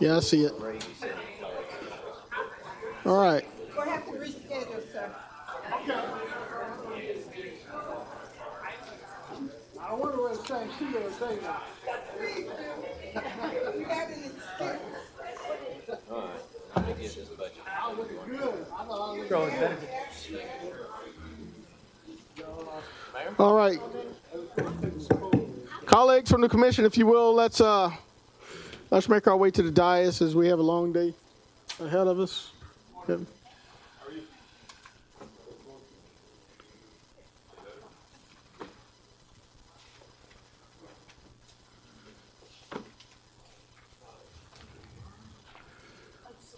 Yeah, I see it. All right. We'll have to reschedule, sir. I wonder where the same seat will say now. Please do. You got an excuse. I was looking good. I know I was looking good. All right. Colleagues from the commission, if you will, let's make our way to the dais as we have a long day ahead of us. Yep.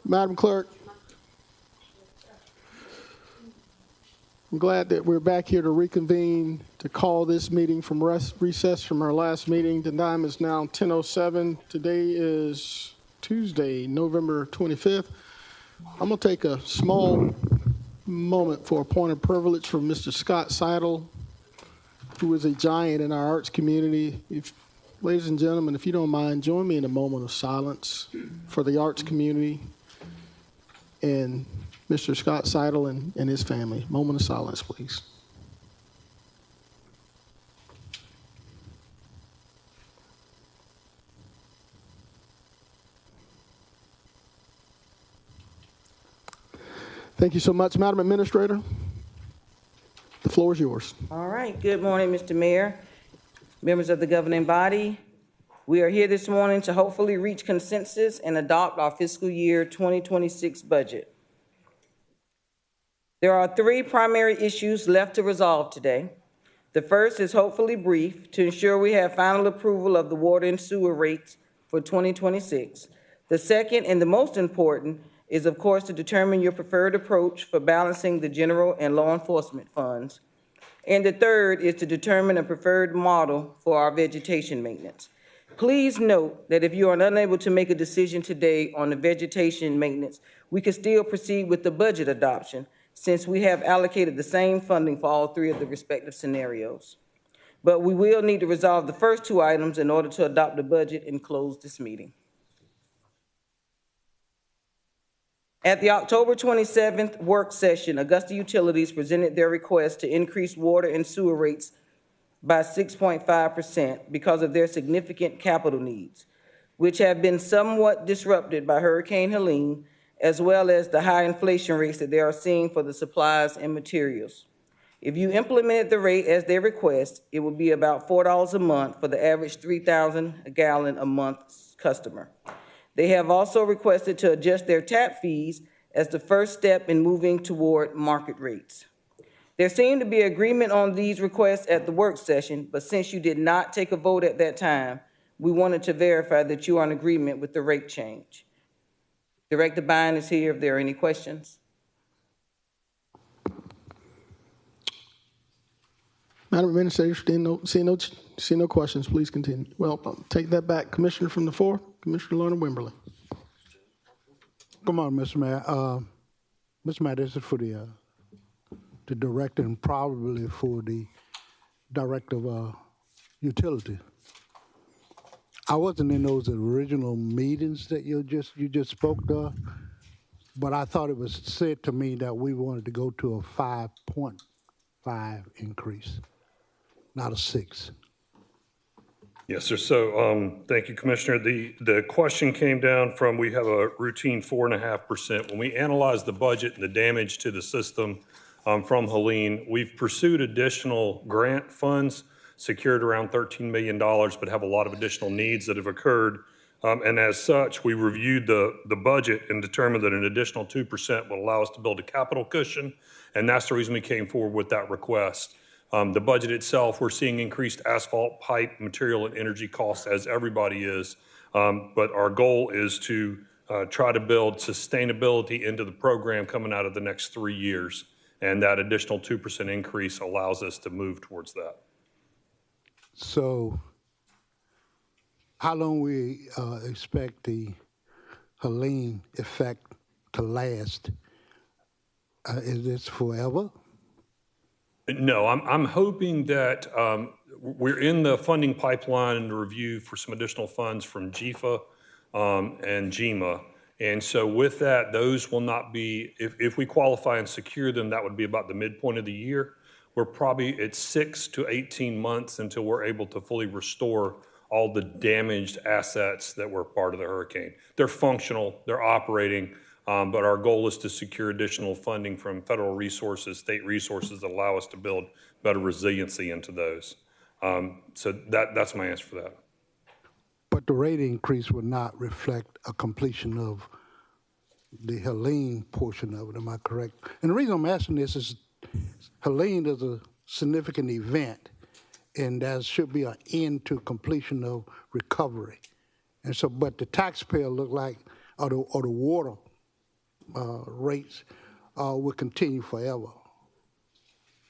Madam Clerk, I'm glad that we're back here to reconvene to call this meeting from recess from our last meeting. The time is now 10:07. Today is Tuesday, November 25th. I'm going to take a small moment for a point of privilege from Mr. Scott Seidel, who is a giant in our arts community. Ladies and gentlemen, if you don't mind, join me in a moment of silence for the arts community and Mr. Scott Seidel and his family. Moment of silence, please. Thank you so much, Madam Administrator. The floor is yours. All right. Good morning, Mr. Mayor, members of the governing body. We are here this morning to hopefully reach consensus and adopt our fiscal year 2026 budget. There are three primary issues left to resolve today. The first is hopefully brief to ensure we have final approval of the water and sewer rates for 2026. The second and the most important is, of course, to determine your preferred approach for balancing the general and law enforcement funds. And the third is to determine a preferred model for our vegetation maintenance. Please note that if you are unable to make a decision today on the vegetation maintenance, we can still proceed with the budget adoption, since we have allocated the same funding for all three of the respective scenarios. But we will need to resolve the first two items in order to adopt the budget and close this meeting. At the October 27th work session, Augusta Utilities presented their request to increase water and sewer rates by 6.5% because of their significant capital needs, which have been somewhat disrupted by Hurricane Helene, as well as the high inflation rates that they are seeing for the supplies and materials. If you implemented the rate as they request, it would be about $4 a month for the average 3,000 gallon a month customer. They have also requested to adjust their tap fees as the first step in moving toward market rates. There seemed to be agreement on these requests at the work session, but since you did not take a vote at that time, we wanted to verify that you are in agreement with the rate change. Director Bynum is here if there are any questions. Madam Administrator, see no questions. Please continue. Well, I'll take that back. Commissioner from the floor, Commissioner Lorna Wimberly. Come on, Mr. Mayor. Mr. Mayor, this is for the director and probably for the director of utility. I wasn't in those original meetings that you just spoke of, but I thought it was said to me that we wanted to go to a 5.5 increase, not a 6. Yes, sir. So thank you, Commissioner. The question came down from, we have a routine 4.5%. When we analyzed the budget and the damage to the system from Helene, we've pursued additional grant funds, secured around $13 million, but have a lot of additional needs that have occurred. And as such, we reviewed the budget and determined that an additional 2% would allow us to build a capital cushion. And that's the reason we came forward with that request. The budget itself, we're seeing increased asphalt, pipe, material, and energy costs, as everybody is. But our goal is to try to build sustainability into the program coming out of the next 3 years. And that additional 2% increase allows us to move towards that. So how long we expect the Helene effect to last? Is this forever? No, I'm hoping that we're in the funding pipeline and the review for some additional funds from GFA and GMA. And so with that, those will not be, if we qualify and secure them, that would be about the midpoint of the year. We're probably at 6 to 18 months until we're able to fully restore all the damaged assets that were part of the hurricane. They're functional, they're operating, but our goal is to secure additional funding from federal resources, state resources that allow us to build better resiliency into those. So that's my answer for that. But the rate increase would not reflect a completion of the Helene portion of it, am I correct? And the reason I'm asking this is Helene is a significant event, and there should be an end to completion of recovery. And so, but the taxpayer look like, or the water rates will continue forever.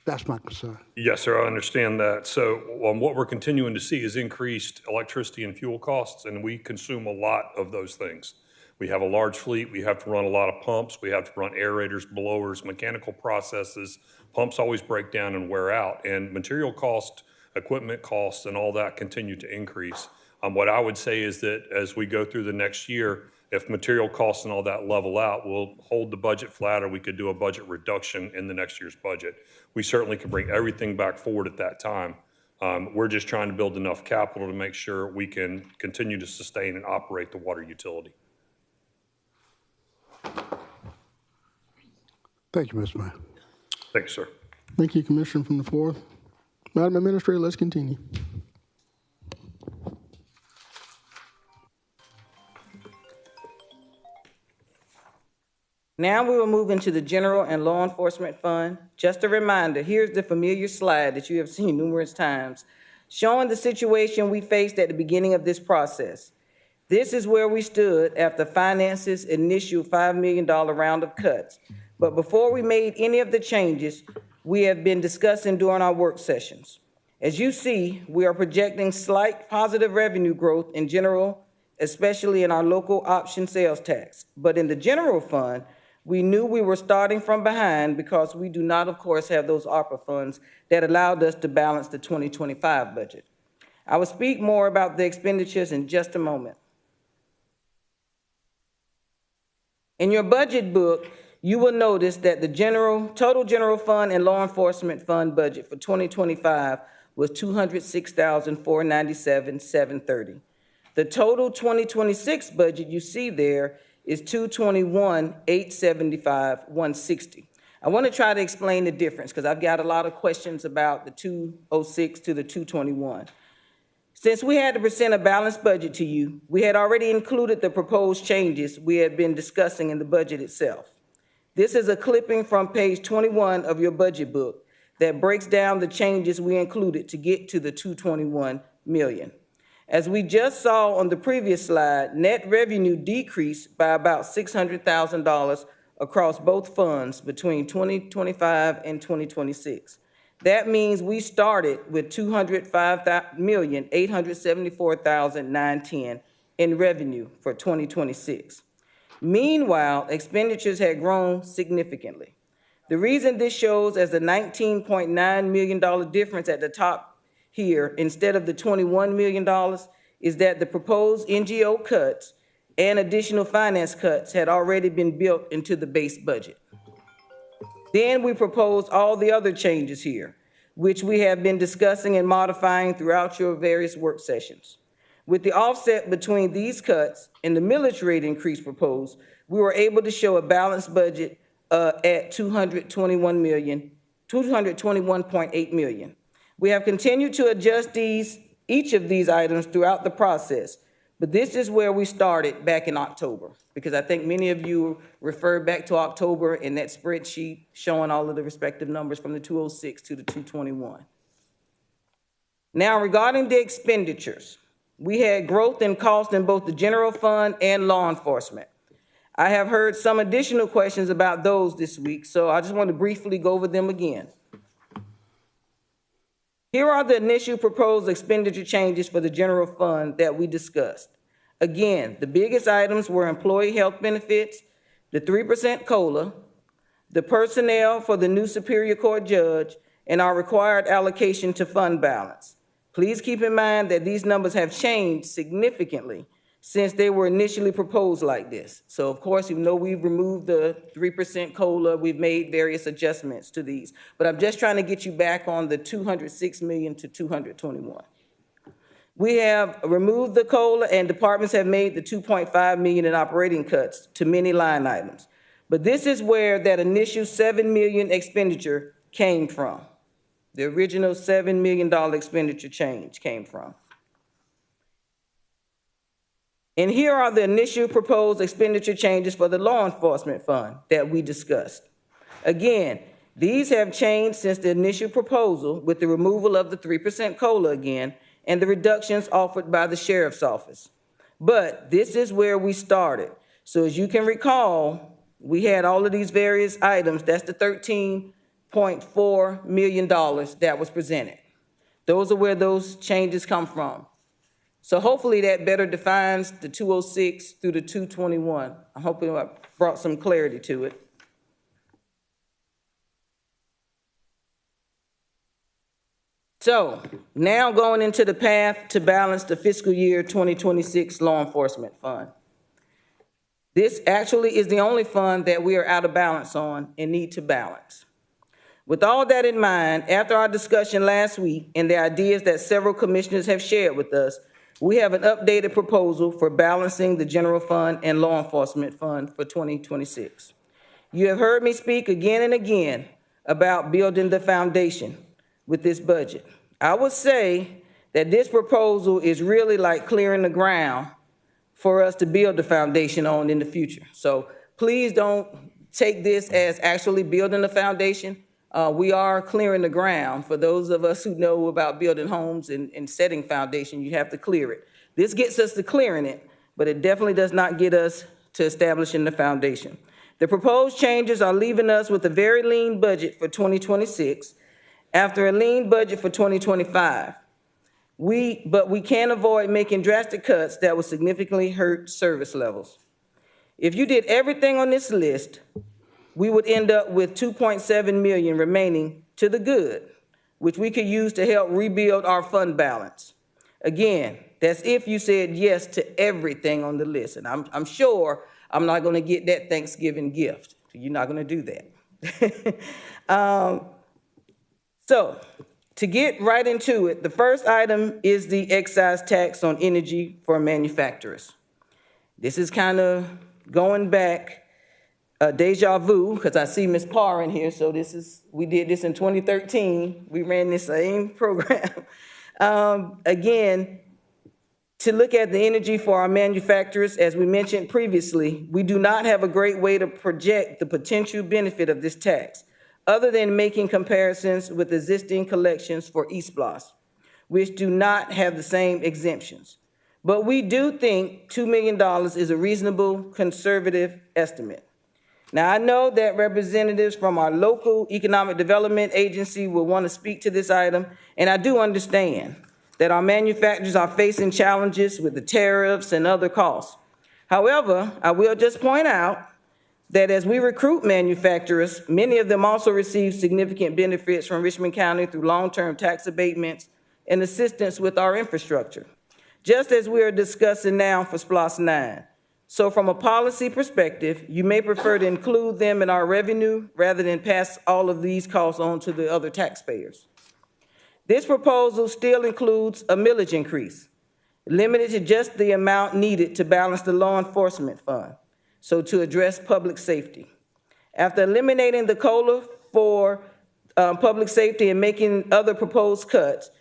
That's my concern. Yes, sir, I understand that. So what we're continuing to see is increased electricity and fuel costs, and we consume a lot of those things. We have a large fleet. We have to run a lot of pumps. We have to run aerators, blowers, mechanical processes. Pumps always break down and wear out, and material cost, equipment costs, and all that continue to increase. What I would say is that as we go through the next year, if material costs and all that level out, we'll hold the budget flat, or we could do a budget reduction in the next year's budget. We certainly can bring everything back forward at that time. We're just trying to build enough capital to make sure we can continue to sustain and operate the water utility. Thank you, Mr. Mayor. Thanks, sir. Thank you, Commissioner from the 4th. Madam Administrator, let's continue. Now we will move into the General and Law Enforcement Fund. Just a reminder, here's the familiar slide that you have seen numerous times, showing the situation we faced at the beginning of this process. This is where we stood after Finance's initial $5 million round of cuts. But before we made any of the changes we have been discussing during our work sessions. As you see, we are projecting slight positive revenue growth in general, especially in our local option sales tax. But in the general fund, we knew we were starting from behind because we do not, of course, have those ARPA funds that allowed us to balance the 2025 budget. I will speak more about the expenditures in just a moment. In your budget book, you will notice that the total general fund and law enforcement fund budget for 2025 was $206,497,730. The total 2026 budget you see there is $221,875,160. I want to try to explain the difference because I've got a lot of questions about the 206 to the 221. Since we had to present a balanced budget to you, we had already included the proposed changes we had been discussing in the budget itself. This is a clipping from page 21 of your budget book that breaks down the changes we included to get to the $221 million. As we just saw on the previous slide, net revenue decreased by about $600,000 across both funds between 2025 and 2026. That means we started with $205,874,910 in revenue for 2026. Meanwhile, expenditures had grown significantly. The reason this shows as a $19.9 million difference at the top here instead of the $21 million is that the proposed NGO cuts and additional finance cuts had already been built into the base budget. Then we proposed all the other changes here, which we have been discussing and modifying throughout your various work sessions. With the offset between these cuts and the millage rate increase proposed, we were able to show a balanced budget at $221.8 million. We have continued to adjust each of these items throughout the process, but this is where we started back in October, because I think many of you referred back to October in that spreadsheet showing all of the respective numbers from the 206 to the 221. Now, regarding the expenditures, we had growth in cost in both the general fund and law enforcement. I have heard some additional questions about those this week, so I just want to briefly go over them again. Here are the initial proposed expenditure changes for the general fund that we discussed. Again, the biggest items were employee health benefits, the 3% COLA, the personnel for the new Superior Court judge, and our required allocation to fund balance. Please keep in mind that these numbers have changed significantly since they were initially proposed like this. So of course, even though we've removed the 3% COLA, we've made various adjustments to these. But I'm just trying to get you back on the 206 million to 221. We have removed the COLA and departments have made the 2.5 million in operating cuts to many line items. But this is where that initial 7 million expenditure came from. The original $7 million expenditure change came from. And here are the initial proposed expenditure changes for the law enforcement fund that we discussed. Again, these have changed since the initial proposal with the removal of the 3% COLA again and the reductions offered by the sheriff's office. But this is where we started. So as you can recall, we had all of these various items. That's the $13.4 million that was presented. Those are where those changes come from. So hopefully that better defines the 206 through the 221. I'm hoping I brought some clarity to it. So now going into the path to balance the fiscal year 2026 law enforcement fund. This actually is the only fund that we are out of balance on and need to balance. With all that in mind, after our discussion last week and the ideas that several commissioners have shared with us, we have an updated proposal for balancing the general fund and law enforcement fund for 2026. You have heard me speak again and again about building the foundation with this budget. I would say that this proposal is really like clearing the ground for us to build the foundation on in the future. So please don't take this as actually building the foundation. We are clearing the ground. For those of us who know about building homes and setting foundation, you have to clear it. This gets us to clearing it, but it definitely does not get us to establishing the foundation. The proposed changes are leaving us with a very lean budget for 2026 after a lean budget for 2025. But we can't avoid making drastic cuts that will significantly hurt service levels. If you did everything on this list, we would end up with 2.7 million remaining to the good, which we could use to help rebuild our fund balance. Again, that's if you said yes to everything on the list. And I'm sure I'm not gonna get that Thanksgiving gift. You're not gonna do that. So to get right into it, the first item is the excise tax on energy for manufacturers. This is kind of going back deja vu, because I see Ms. Parr in here, so we did this in 2013. We ran this same program. Again, to look at the energy for our manufacturers, as we mentioned previously, we do not have a great way to project the potential benefit of this tax, other than making comparisons with existing collections for eSPLOS, which do not have the same exemptions. But we do think $2 million is a reasonable conservative estimate. Now, I know that representatives from our local economic development agency will want to speak to this item, and I do understand that our manufacturers are facing challenges with the tariffs and other costs. However, I will just point out that as we recruit manufacturers, many of them also receive significant benefits from Richmond County through long-term tax abatements and assistance with our infrastructure, just as we are discussing now for SPLOS 9. So from a policy perspective, you may prefer to include them in our revenue rather than pass all of these costs on to the other taxpayers. This proposal still includes a millage increase, limited to just the amount needed to balance the law enforcement fund, so to address public safety. After eliminating the COLA for public safety and making other proposed cuts,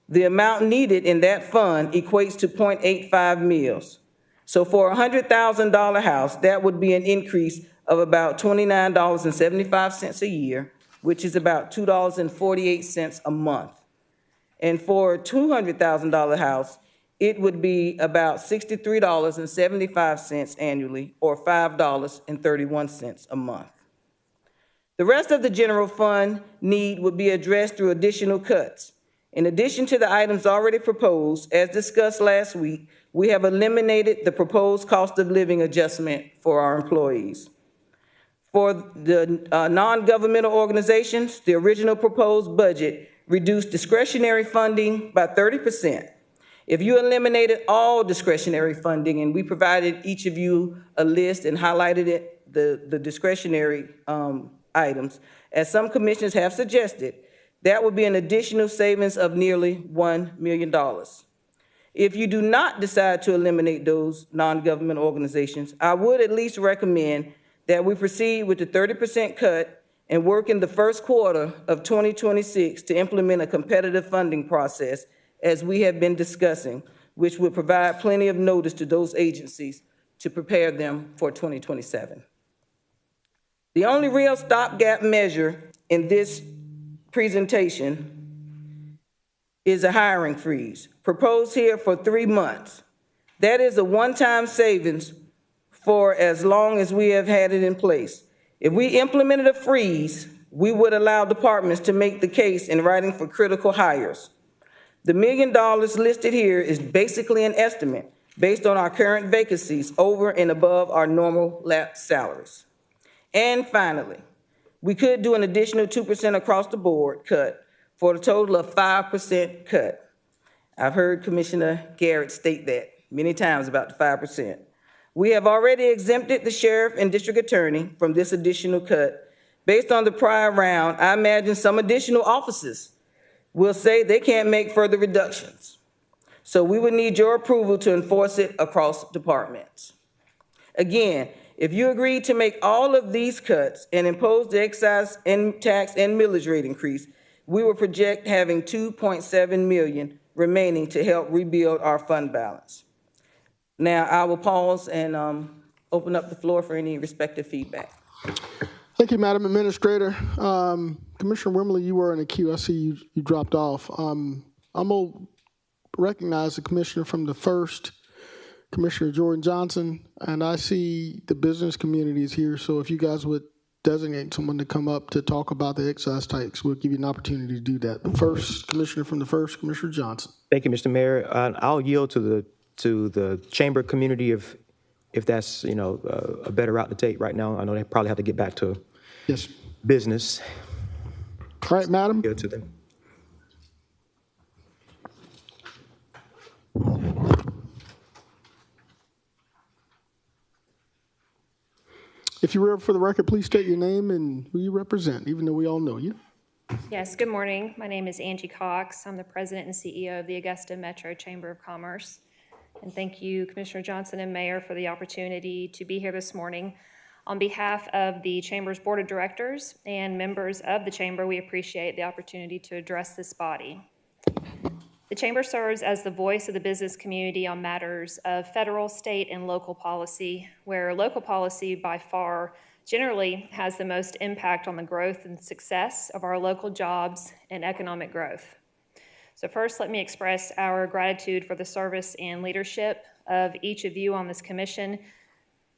the amount needed in that fund equates to 0.85 mils. So for a $100,000 house, that would be an increase of about $29.75 a year, which is about $2.48 a month. And for a $200,000 house, it would be about $63.75 annually, or $5.31 a month. The rest of the general fund need would be addressed through additional cuts. In addition to the items already proposed, as discussed last week, we have eliminated the proposed cost of living adjustment for our employees. For the non-governmental organizations, the original proposed budget reduce discretionary funding by 30%. If you eliminated all discretionary funding, and we provided each of you a list and highlighted it, the discretionary items, as some commissions have suggested, that would be an additional savings of nearly $1 million. If you do not decide to eliminate those non-government organizations, I would at least recommend that we proceed with the 30% cut and work in the first quarter of 2026 to implement a competitive funding process, as we have been discussing, which would provide plenty of notice to those agencies to prepare them for 2027. The only real stopgap measure in this presentation is a hiring freeze, proposed here for 3 months. That is a one-time savings for as long as we have had it in place. If we implemented a freeze, we would allow departments to make the case in writing for critical hires. The $1 million listed here is basically an estimate based on our current vacancies over and above our normal lap salaries. And finally, we could do an additional 2% across the board cut for a total of 5% cut. I've heard Commissioner Garrett state that many times about the 5%. We have already exempted the sheriff and district attorney from this additional cut. Based on the prior round, I imagine some additional offices will say they can't make further reductions. So we would need your approval to enforce it across departments. Again, if you agree to make all of these cuts and impose the excise and tax and millage rate increase, we will project having $2.7 million remaining to help rebuild our fund balance. Now, I will pause and open up the floor for any respective feedback. Thank you, Madam Administrator. Commissioner Wimley, you were in the queue. I see you dropped off. I'm going to recognize the commissioner from the first, Commissioner Jordan Johnson, and I see the business community is here, so if you guys would designate someone to come up to talk about the excise tax, we'll give you an opportunity to do that. The first commissioner from the first, Commissioner Johnson. Thank you, Mr. Mayor. I'll yield to the chamber community if that's a better route to take right now. I know they probably have to get back to business. All right, Madam. Yield to them. If you were for the record, please state your name and who you represent, even though we all know you. Yes, good morning. My name is Angie Cox. I'm the president and CEO of the Augusta Metro Chamber of Commerce. And thank you, Commissioner Johnson and Mayor, for the opportunity to be here this morning. On behalf of the Chamber's Board of Directors and members of the Chamber, we appreciate the opportunity to address this body. The Chamber serves as the voice of the business community on matters of federal, state, and local policy, where local policy by far generally has the most impact on the growth and success of our local jobs and economic growth. So first, let me express our gratitude for the service and leadership of each of you on this commission.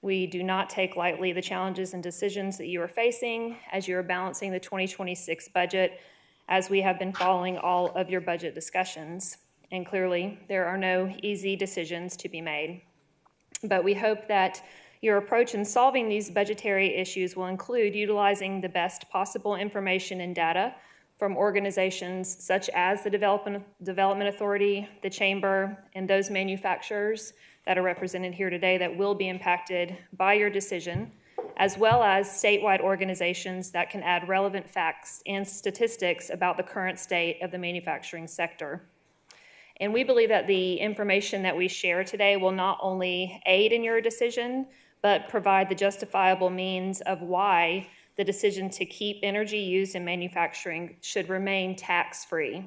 We do not take lightly the challenges and decisions that you are facing as you are balancing the 2026 budget, as we have been following all of your budget discussions. And clearly, there are no easy decisions to be made. But we hope that your approach in solving these budgetary issues will include utilizing the best possible information and data from organizations such as the Development Authority, the Chamber, and those manufacturers that are represented here today that will be impacted by your decision, as well as statewide organizations that can add relevant facts and statistics about the current state of the manufacturing sector. And we believe that the information that we share today will not only aid in your decision, but provide the justifiable means of why the decision to keep energy used in manufacturing should remain tax-free.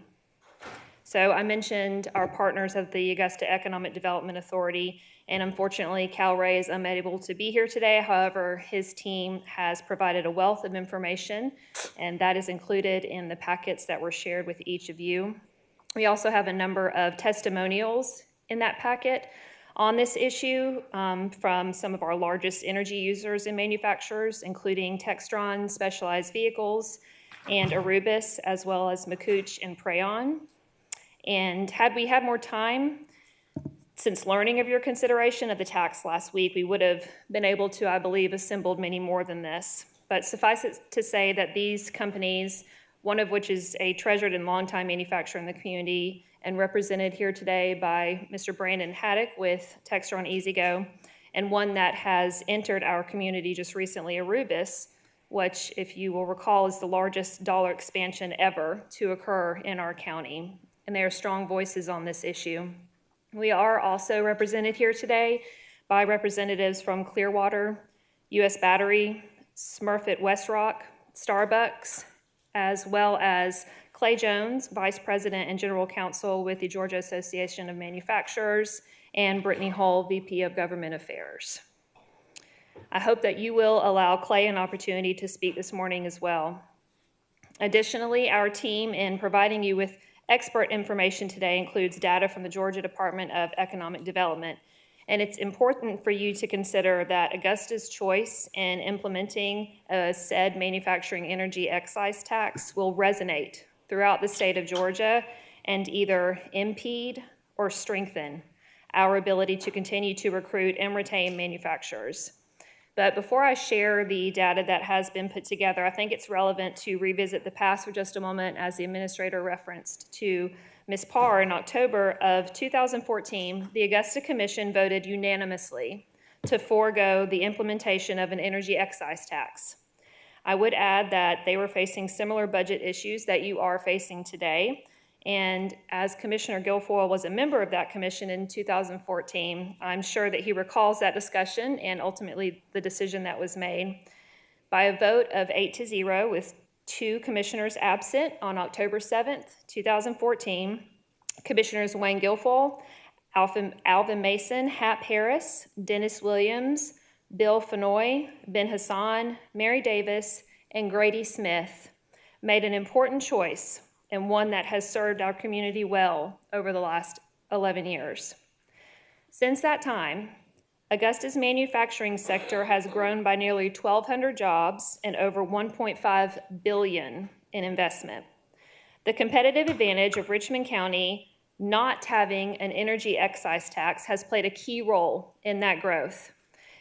So I mentioned our partners at the Augusta Economic Development Authority, and unfortunately, Cal Ray is unable to be here today. However, his team has provided a wealth of information, and that is included in the packets that were shared with each of you. We also have a number of testimonials in that packet on this issue from some of our largest energy users and manufacturers, including Textron Specialized Vehicles and Arubis, as well as McCooch and Prayon. And had we had more time, since learning of your consideration of the tax last week, we would have been able to, I believe, assembled many more than this. But suffice it to say that these companies, one of which is a treasured and longtime manufacturer in the community and represented here today by Mr. Brandon Haddock with Textron EasyGo, and one that has entered our community just recently, Arubis, which, if you will recall, is the largest dollar expansion ever to occur in our county. And they are strong voices on this issue. We are also represented here today by representatives from Clearwater, U.S. Battery, Smurfit Westrock, Starbucks, as well as Clay Jones, Vice President and General Counsel with the Georgia Association of Manufacturers, and Brittany Hull, VP of Government Affairs. I hope that you will allow Clay an opportunity to speak this morning as well. Additionally, our team in providing you with expert information today includes data from the Georgia Department of Economic Development. And it's important for you to consider that Augusta's choice in implementing a said manufacturing energy excise tax will resonate throughout the state of Georgia and either impede or strengthen our ability to continue to recruit and retain manufacturers. But before I share the data that has been put together, I think it's relevant to revisit the past for just a moment, as the administrator referenced to Ms. Parr. In October of 2014, the Augusta Commission voted unanimously to forego the implementation of an energy excise tax. I would add that they were facing similar budget issues that you are facing today. And as Commissioner Guilfoyle was a member of that commission in 2014, I'm sure that he recalls that discussion and ultimately the decision that was made. By a vote of 8-0 with 2 commissioners absent on October 7th, 2014, Commissioners Wayne Guilfoyle, Alvin Mason, Hap Harris, Dennis Williams, Bill Fenoy, Ben Hassan, Mary Davis, and Grady Smith made an important choice, and one that has served our community well over the last 11 years. Since that time, Augusta's manufacturing sector has grown by nearly 1,200 jobs and over $1.5 billion in investment. The competitive advantage of Richmond County not having an energy excise tax has played a key role in that growth.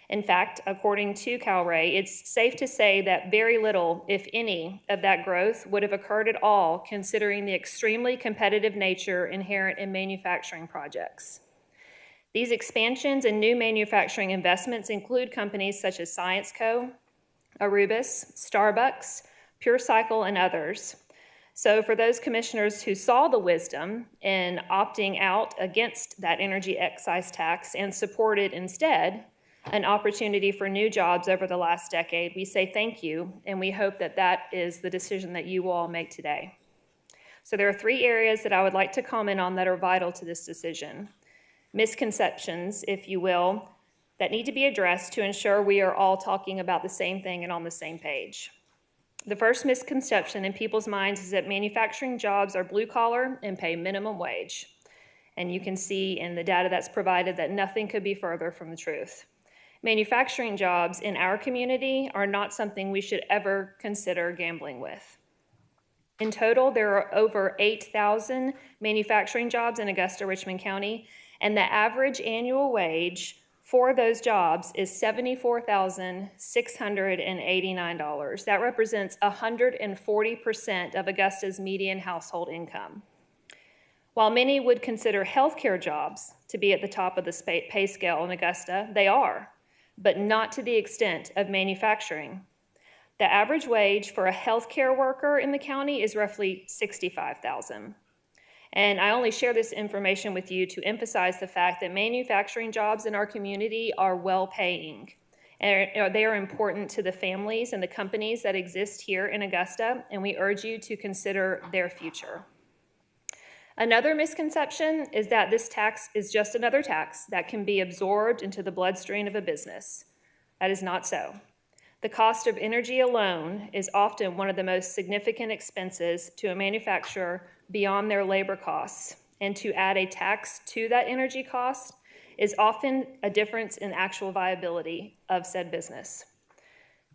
In fact, according to CalRay, it's safe to say that very little, if any, of that growth would have occurred at all, considering the extremely competitive nature inherent in manufacturing projects. These expansions and new manufacturing investments include companies such as ScienceCo, Arubis, Starbucks, PureCycle, and others. So for those commissioners who saw the wisdom in opting out against that energy excise tax and supported instead an opportunity for new jobs over the last decade, we say thank you, and we hope that that is the decision that you will all make today. So there are 3 areas that I would like to comment on that are vital to this decision. Misconceptions, if you will, that need to be addressed to ensure we are all talking about the same thing and on the same page. The first misconception in people's minds is that manufacturing jobs are blue collar and pay minimum wage. And you can see in the data that's provided that nothing could be further from the truth. Manufacturing jobs in our community are not something we should ever consider gambling with. In total, there are over 8,000 manufacturing jobs in Augusta, Richmond County, and the average annual wage for those jobs is $74,689. That represents 140% of Augusta's median household income. While many would consider healthcare jobs to be at the top of the pay scale in Augusta, they are, but not to the extent of manufacturing. The average wage for a healthcare worker in the county is roughly $65,000. And I only share this information with you to emphasize the fact that manufacturing jobs in our community are well-paying. And they are important to the families and the companies that exist here in Augusta, and we urge you to consider their future. Another misconception is that this tax is just another tax that can be absorbed into the bloodstream of a business. That is not so. The cost of energy alone is often one of the most significant expenses to a manufacturer beyond their labor costs, and to add a tax to that energy cost is often a difference in actual viability of said business.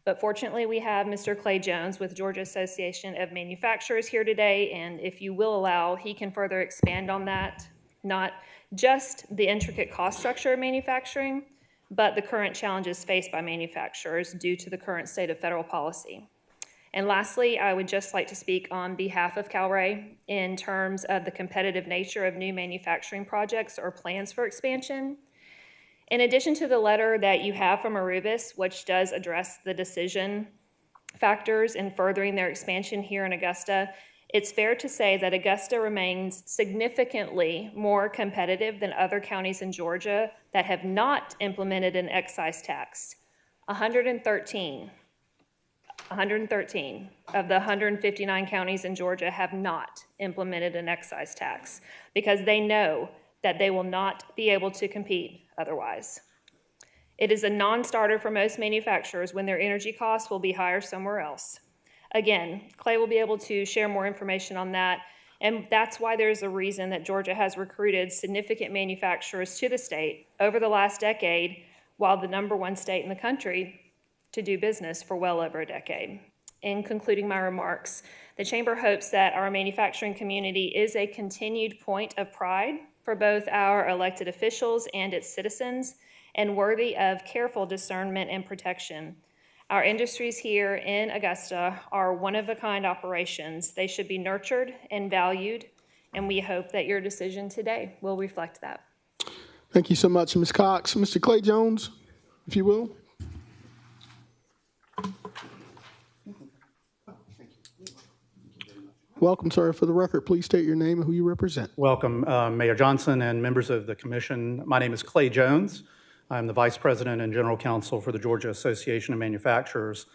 But fortunately, we have Mr. Clay Jones with Georgia Association of Manufacturers here today, and if you will allow, he can further expand on that, not just the intricate cost structure of manufacturing, but the current challenges faced by manufacturers due to the current state of federal policy. And lastly, I would just like to speak on behalf of Calray in terms of the competitive nature of new manufacturing projects or plans for expansion. In addition to the letter that you have from Arubis, which does address the decision factors in furthering their expansion here in Augusta, it's fair to say that Augusta remains significantly more competitive than other counties in Georgia that have not implemented an excise tax. 113 of the 159 counties in Georgia have not implemented an excise tax because they know that they will not be able to compete otherwise. It is a non-starter for most manufacturers when their energy costs will be higher somewhere else. Again, Clay will be able to share more information on that, and that's why there's a reason that Georgia has recruited significant manufacturers to the state over the last decade, while the #1 state in the country to do business for well over a decade. In concluding my remarks, the Chamber hopes that our manufacturing community is a continued point of pride for both our elected officials and its citizens, and worthy of careful discernment and protection. Our industries here in Augusta are one-of-a-kind operations. They should be nurtured and valued, and we hope that your decision today will reflect that. Thank you so much, Ms. Cox. Mr. Clay Jones, if you will. Welcome, sir. For the record, please state your name and who you represent. Welcome, Mayor Johnson and members of the commission. My name is Clay Jones. I'm the Vice President and General Counsel for the Georgia Association of Manufacturers.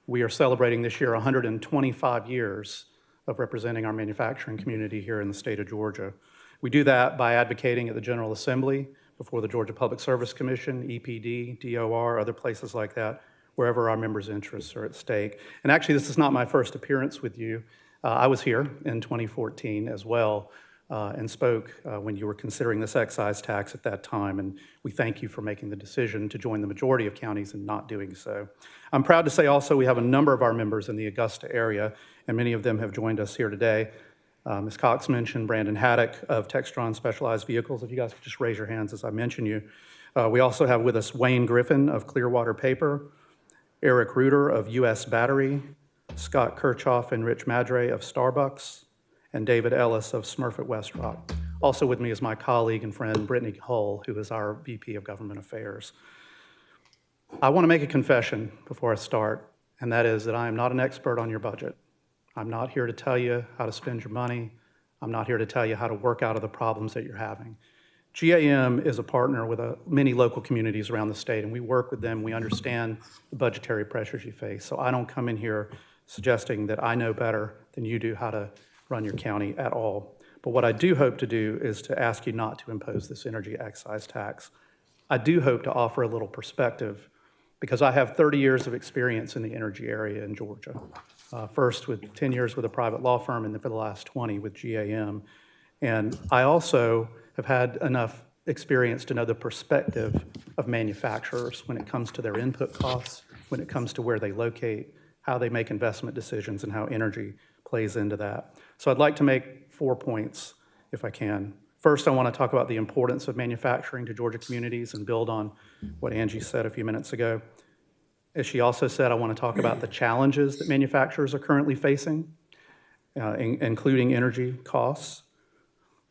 We are celebrating this year 125 years of representing our manufacturing community here in the state of Georgia. We do that by advocating at the General Assembly, before the Georgia Public Service Commission, EPD, DOR, other places like that, wherever our members' interests are at stake. And actually, this is not my first appearance with you. I was here in 2014 as well and spoke when you were considering this excise tax at that time, and we thank you for making the decision to join the majority of counties and not doing so. I'm proud to say also we have a number of our members in the Augusta area, and many of them have joined us here today. Ms. Cox mentioned Brandon Haddock of Textron Specialized Vehicles. If you guys could just raise your hands as I mention you. We also have with us Wayne Griffin of Clearwater Paper, Eric Reuter of U.S. Battery, Scott Kirchhoff and Rich Madre of Starbucks, and David Ellis of Smurfit Westrock. Also with me is my colleague and friend, Brittany Hull, who is our VP of Government Affairs. I want to make a confession before I start, and that is that I am not an expert on your budget. I'm not here to tell you how to spend your money. I'm not here to tell you how to work out of the problems that you're having. GAM is a partner with many local communities around the state, and we work with them. We understand the budgetary pressures you face. So I don't come in here suggesting that I know better than you do how to run your county at all. But what I do hope to do is to ask you not to impose this energy excise tax. I do hope to offer a little perspective because I have 30 years of experience in the energy area in Georgia. First with 10 years with a private law firm and then for the last 20 with GAM. And I also have had enough experience to know the perspective of manufacturers when it comes to their input costs, when it comes to where they locate, how they make investment decisions, and how energy plays into that. So I'd like to make 4 points, if I can. First, I want to talk about the importance of manufacturing to Georgia communities and build on what Angie said a few minutes ago. As she also said, I want to talk about the challenges that manufacturers are currently facing, including energy costs.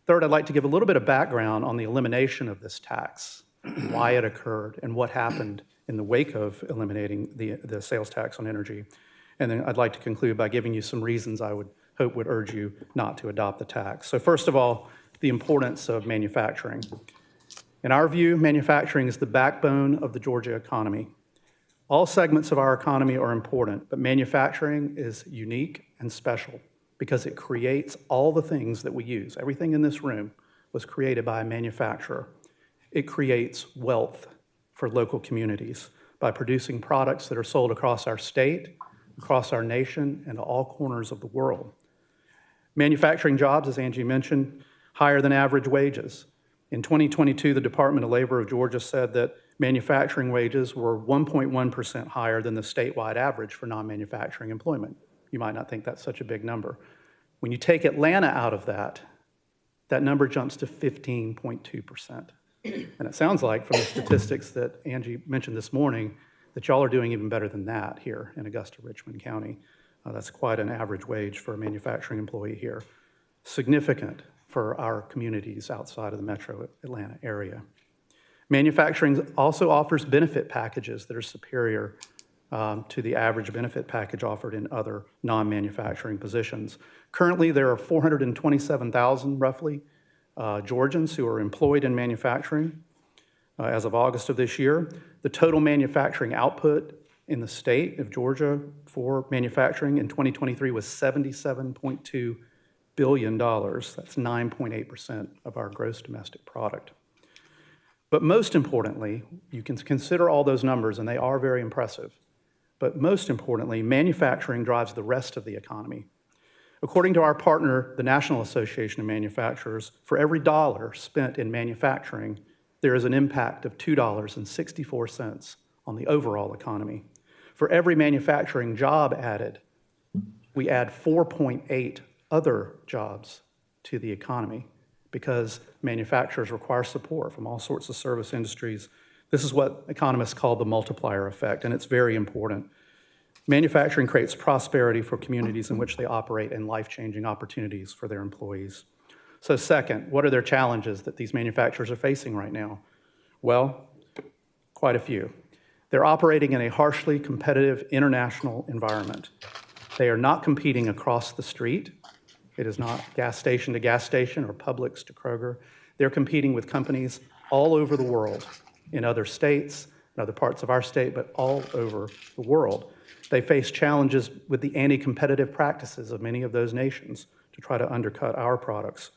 Third, I'd like to give a little bit of background on the elimination of this tax, why it occurred, and what happened in the wake of eliminating the sales tax on energy. And then I'd like to conclude by giving you some reasons I would hope would urge you not to adopt the tax. So first of all, the importance of manufacturing. In our view, manufacturing is the backbone of the Georgia economy. All segments of our economy are important, but manufacturing is unique and special because it creates all the things that we use. Everything in this room was created by a manufacturer. It creates wealth for local communities by producing products that are sold across our state, across our nation, and to all corners of the world. Manufacturing jobs, as Angie mentioned, higher than average wages. In 2022, the Department of Labor of Georgia said that manufacturing wages were 1.1% higher than the statewide average for non-manufacturing employment. You might not think that's such a big number. When you take Atlanta out of that, that number jumps to 15.2%. And it sounds like from the statistics that Angie mentioned this morning that y'all are doing even better than that here in Augusta, Richmond County. That's quite an average wage for a manufacturing employee here. Significant for our communities outside of the metro Atlanta area. Manufacturing also offers benefit packages that are superior to the average benefit package offered in other non-manufacturing positions. Currently, there are 427,000, roughly, Georgians who are employed in manufacturing. As of August of this year, the total manufacturing output in the state of Georgia for manufacturing in 2023 was $77.2 billion. That's 9.8% of our gross domestic product. But most importantly, you can consider all those numbers, and they are very impressive. But most importantly, manufacturing drives the rest of the economy. According to our partner, the National Association of Manufacturers, for every dollar spent in manufacturing, there is an impact of $2.64 on the overall economy. For every manufacturing job added, we add 4.8 other jobs to the economy because manufacturers require support from all sorts of service industries. This is what economists call the multiplier effect, and it's very important. Manufacturing creates prosperity for communities in which they operate and life-changing opportunities for their employees. So second, what are their challenges that these manufacturers are facing right now? Well, quite a few. They're operating in a harshly competitive international environment. They are not competing across the street. It is not gas station to gas station or Publix to Kroger. They're competing with companies all over the world, in other states, in other parts of our state, but all over the world. They face challenges with the anti-competitive practices of many of those nations to try to undercut our products.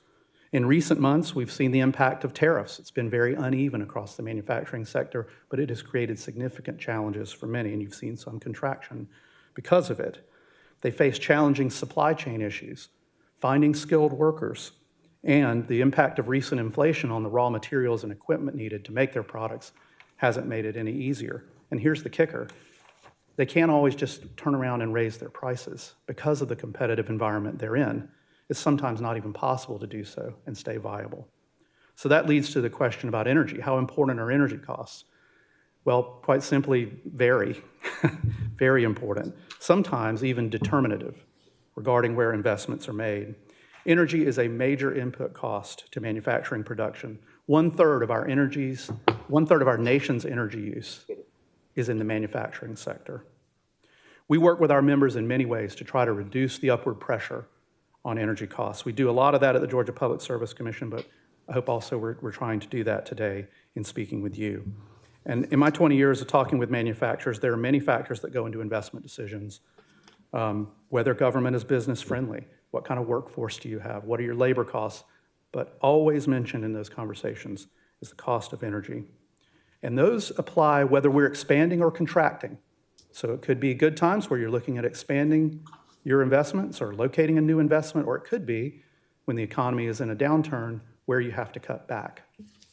In recent months, we've seen the impact of tariffs. It's been very uneven across the manufacturing sector, but it has created significant challenges for many, and you've seen some contraction because of it. They face challenging supply chain issues, finding skilled workers, and the impact of recent inflation on the raw materials and equipment needed to make their products hasn't made it any easier. And here's the kicker. They can't always just turn around and raise their prices. Because of the competitive environment they're in, it's sometimes not even possible to do so and stay viable. So that leads to the question about energy. How important are energy costs? Well, quite simply, very, very important. Sometimes even determinative regarding where investments are made. Energy is a major input cost to manufacturing production. One-third of our nation's energy use is in the manufacturing sector. We work with our members in many ways to try to reduce the upward pressure on energy costs. We do a lot of that at the Georgia Public Service Commission, but I hope also we're trying to do that today in speaking with you. And in my 20 years of talking with manufacturers, there are many factors that go into investment decisions. Whether government is business friendly, what kind of workforce do you have, what are your labor costs, but always mentioned in those conversations is the cost of energy. And those apply whether we're expanding or contracting. So it could be good times where you're looking at expanding your investments or locating a new investment, or it could be when the economy is in a downturn where you have to cut back.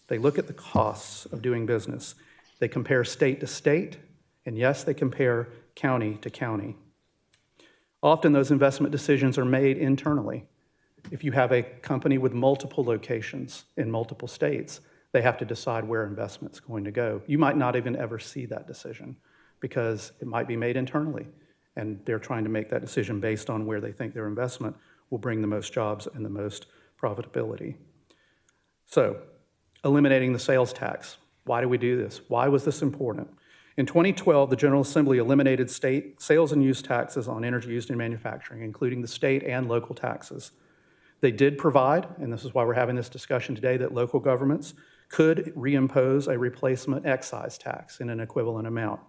They look at the costs of doing business. They compare state to state, and yes, they compare county to county. Often those investment decisions are made internally. If you have a company with multiple locations in multiple states, they have to decide where investment's going to go. You might not even ever see that decision because it might be made internally, and they're trying to make that decision based on where they think their investment will bring the most jobs and the most profitability. So, eliminating the sales tax. Why do we do this? Why was this important? In 2012, the General Assembly eliminated state sales and use taxes on energy used in manufacturing, including the state and local taxes. They did provide, and this is why we're having this discussion today, that local governments could reimpose a replacement excise tax in an equivalent amount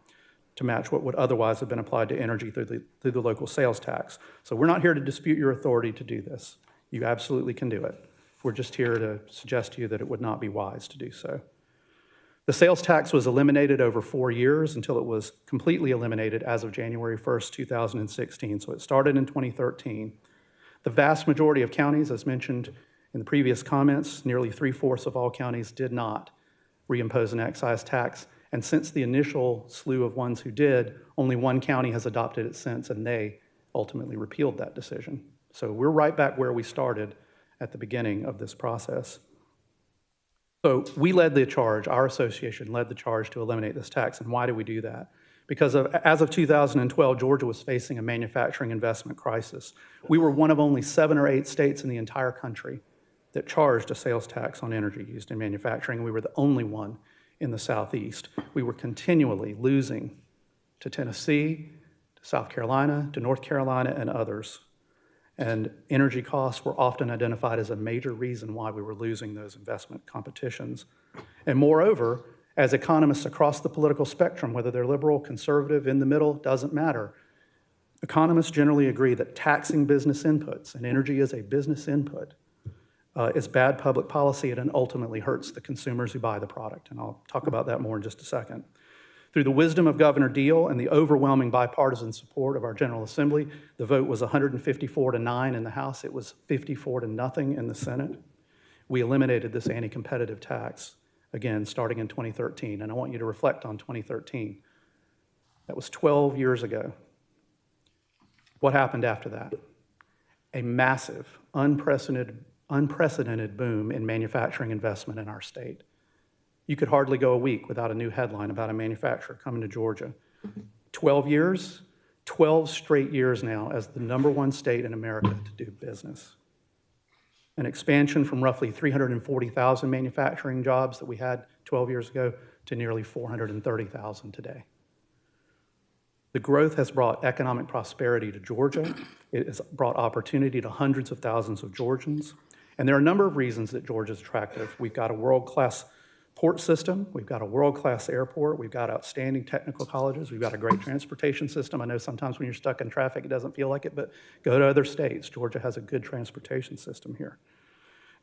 to match what would otherwise have been applied to energy through the local sales tax. So we're not here to dispute your authority to do this. You absolutely can do it. We're just here to suggest to you that it would not be wise to do so. The sales tax was eliminated over 4 years until it was completely eliminated as of January 1st, 2016. So it started in 2013. The vast majority of counties, as mentioned in the previous comments, nearly 3/4 of all counties did not reimpose an excise tax. And since the initial slew of ones who did, only one county has adopted it since, and they ultimately repealed that decision. So we're right back where we started at the beginning of this process. So we led the charge, our association led the charge to eliminate this tax. And why do we do that? because as of 2012, Georgia was facing a manufacturing investment crisis. We were one of only 7 or 8 states in the entire country that charged a sales tax on energy used in manufacturing. We were the only one in the Southeast. We were continually losing to Tennessee, to South Carolina, to North Carolina, and others. And energy costs were often identified as a major reason why we were losing those investment competitions. And moreover, as economists across the political spectrum, whether they're liberal, conservative, in the middle, doesn't matter, economists generally agree that taxing business inputs, and energy is a business input, is bad public policy and ultimately hurts the consumers who buy the product. And I'll talk about that more in just a second. Through the wisdom of Governor Deal and the overwhelming bipartisan support of our General Assembly, the vote was 154-9 in the House. It was 54-0 in the Senate. We eliminated this anti-competitive tax, again, starting in 2013. And I want you to reflect on 2013. That was 12 years ago. What happened after that? A massive, unprecedented boom in manufacturing investment in our state. You could hardly go a week without a new headline about a manufacturer coming to Georgia. 12 years, 12 straight years now as the #1 state in America to do business. An expansion from roughly 340,000 manufacturing jobs that we had 12 years ago to nearly 430,000 today. The growth has brought economic prosperity to Georgia. It has brought opportunity to hundreds of thousands of Georgians. And there are a number of reasons that Georgia is attractive. We've got a world-class port system, we've got a world-class airport, we've got outstanding technical colleges, we've got a great transportation system. I know sometimes when you're stuck in traffic, it doesn't feel like it, but go to other states. Georgia has a good transportation system here.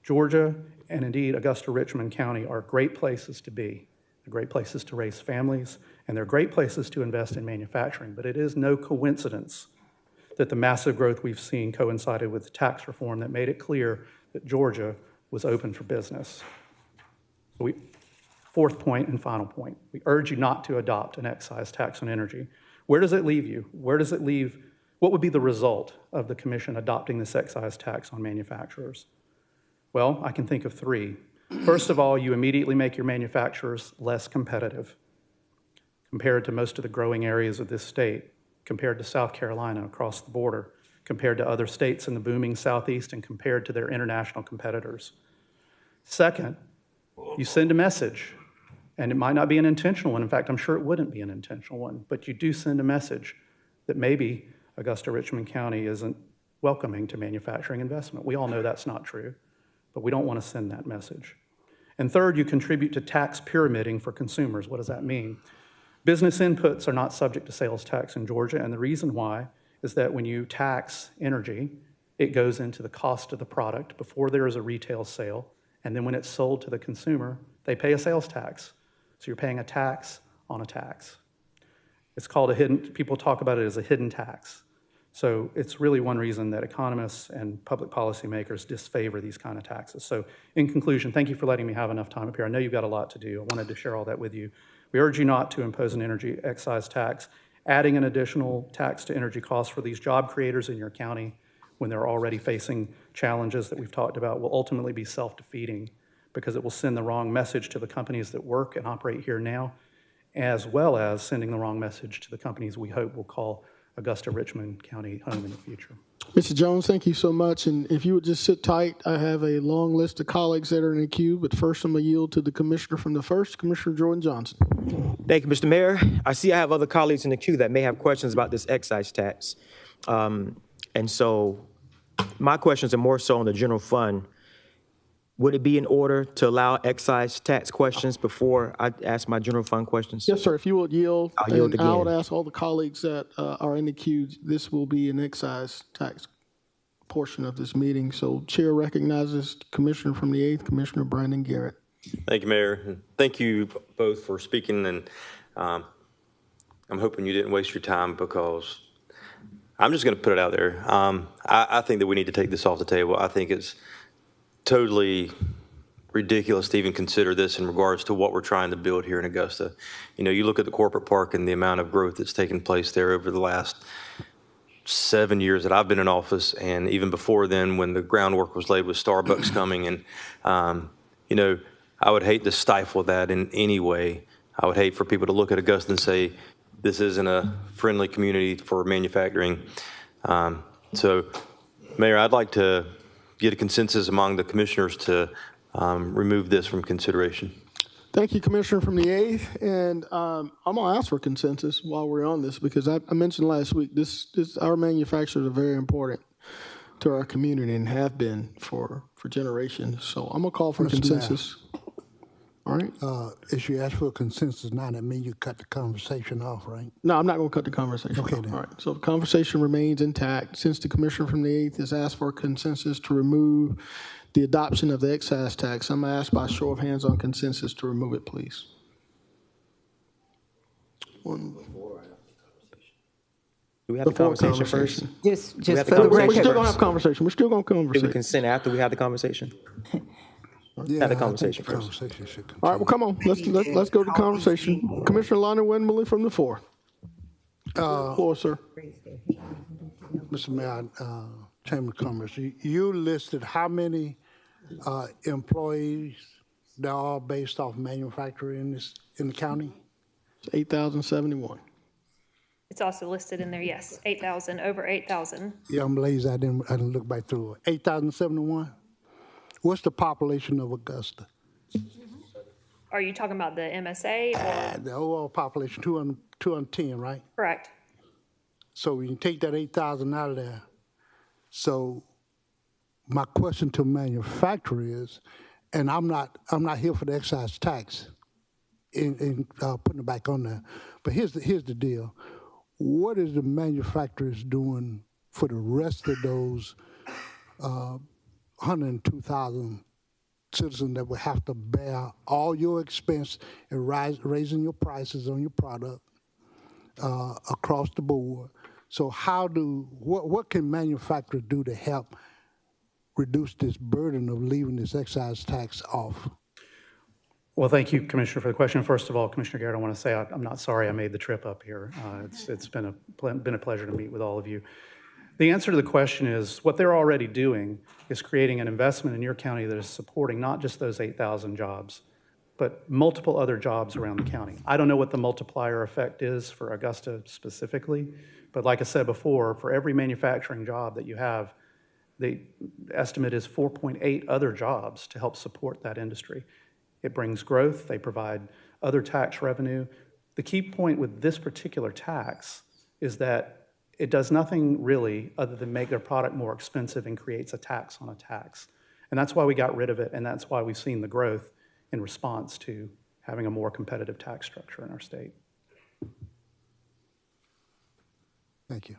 Georgia, and indeed Augusta-Richmond County, are great places to be. They're great places to raise families, and they're great places to invest in manufacturing. But it is no coincidence that the massive growth we've seen coincided with tax reform that made it clear that Georgia was open for business. So fourth point and final point, we urge you not to adopt an excise tax on energy. Where does it leave you? Where does it leave? What would be the result of the commission adopting this excise tax on manufacturers? Well, I can think of 3. First of all, you immediately make your manufacturers less competitive compared to most of the growing areas of this state, compared to South Carolina across the border, compared to other states in the booming Southeast, and compared to their international competitors. Second, you send a message, and it might not be an intentional one. In fact, I'm sure it wouldn't be an intentional one, but you do send a message that maybe Augusta-Richmond County isn't welcoming to manufacturing investment. We all know that's not true, but we don't want to send that message. And third, you contribute to tax pyramiding for consumers. What does that mean? Business inputs are not subject to sales tax in Georgia, and the reason why is that when you tax energy, it goes into the cost of the product before there is a retail sale, and then when it's sold to the consumer, they pay a sales tax. So you're paying a tax on a tax. It's called a hidden, people talk about it as a hidden tax. So it's really one reason that economists and public policymakers disfavor these kind of taxes. So in conclusion, thank you for letting me have enough time up here. I know you've got a lot to do. I wanted to share all that with you. We urge you not to impose an energy excise tax. Adding an additional tax to energy costs for these job creators in your county when they're already facing challenges that we've talked about will ultimately be self-defeating because it will send the wrong message to the companies that work and operate here now, as well as sending the wrong message to the companies we hope will call Augusta-Richmond County home in the future. Mr. Jones, thank you so much. And if you would just sit tight, I have a long list of colleagues that are in the queue, but first I'm going to yield to the commissioner from the first, Commissioner Jordan Johnson. Thank you, Mr. Mayor. I see I have other colleagues in the queue that may have questions about this excise tax. And so my questions are more so on the general fund. Would it be in order to allow excise tax questions before I ask my general fund questions? Yes, sir. If you would yield, I'll yield and I would again. ask all the colleagues that are in the queue, this will be an excise tax portion of this meeting. So Chair recognizes Commissioner from the 8th, Commissioner Brandon Garrett. Thank you, Mayor. And thank you both for speaking. And I'm hoping you didn't waste your time because I'm just going to put it out there. I think that we need to take this off the table. I think it's totally ridiculous to even consider this in regards to what we're trying to build here in Augusta. You know, you look at the corporate park and the amount of growth that's taken place there over the last 7 years that I've been in office, and even before then when the groundwork was laid with Starbucks coming. And, you know, I would hate to stifle that in any way. I would hate for people to look at Augusta and say, this isn't a friendly community for manufacturing. So, Mayor, I'd like to get a consensus among the commissioners to remove this from consideration. Thank you, Commissioner from the 8th. And I'm going to ask for consensus while we're on this, because I mentioned last week, our manufacturers are very important to our community and have been for generations. So I'm going to call for consensus. All right? If you ask for a consensus now, that means you cut the conversation off, right? No, I'm not going to cut the conversation Okay, off. then. All right. So the conversation remains intact. Since the Commissioner from the 8th has asked for a consensus to remove the adoption of the excise tax, I'm going to ask by show of hands on consensus to remove it, please. One. Do we have the Before conversation first? conversation. We have Just the for the conversation We're still record. going to have conversation. We're still going to Did we conversate. consent after we had the conversation? Yeah, Have the I conversation think the first. conversation should continue. All right, well, come on. Let's go to conversation. Commissioner Lonnie Windmilly from the 4. Floor, sir. Mr. Mayor, Chamber of Commerce, you listed how many employees that are based off manufacturing in the county? It's 8,071. It's also listed in there, yes, 8,000, over 8,000. Yeah, I'm lazy. I didn't look back through it. 8,071? What's the population of Augusta? Are you talking about the MSA or? The overall population, 210, right? Correct. So when you take that 8,000 out of there, so my question to manufacturer is, and I'm not here for the excise tax in putting it back on there, but here's the deal. What is the manufacturers doing for the rest of those 102,000 citizens that will have to bear all your expense and raising your prices on your product across the board? So what can manufacturers do to help reduce this burden of leaving this excise tax off? Well, thank you, Commissioner, for the question. First of all, Commissioner Garrett, I want to say I'm not sorry I made the trip up here. It's been a pleasure to meet with all of you. The answer to the question is what they're already doing is creating an investment in your county that is supporting not just those 8,000 jobs, but multiple other jobs around the county. I don't know what the multiplier effect is for Augusta specifically, but like I said before, for every manufacturing job that you have, the estimate is 4.8 other jobs to help support that industry. It brings growth, they provide other tax revenue. The key point with this particular tax is that it does nothing really other than make their product more expensive and creates a tax on a tax. And that's why we got rid of it, and that's why we've seen the growth in response to having a more competitive tax structure in our state. Thank you.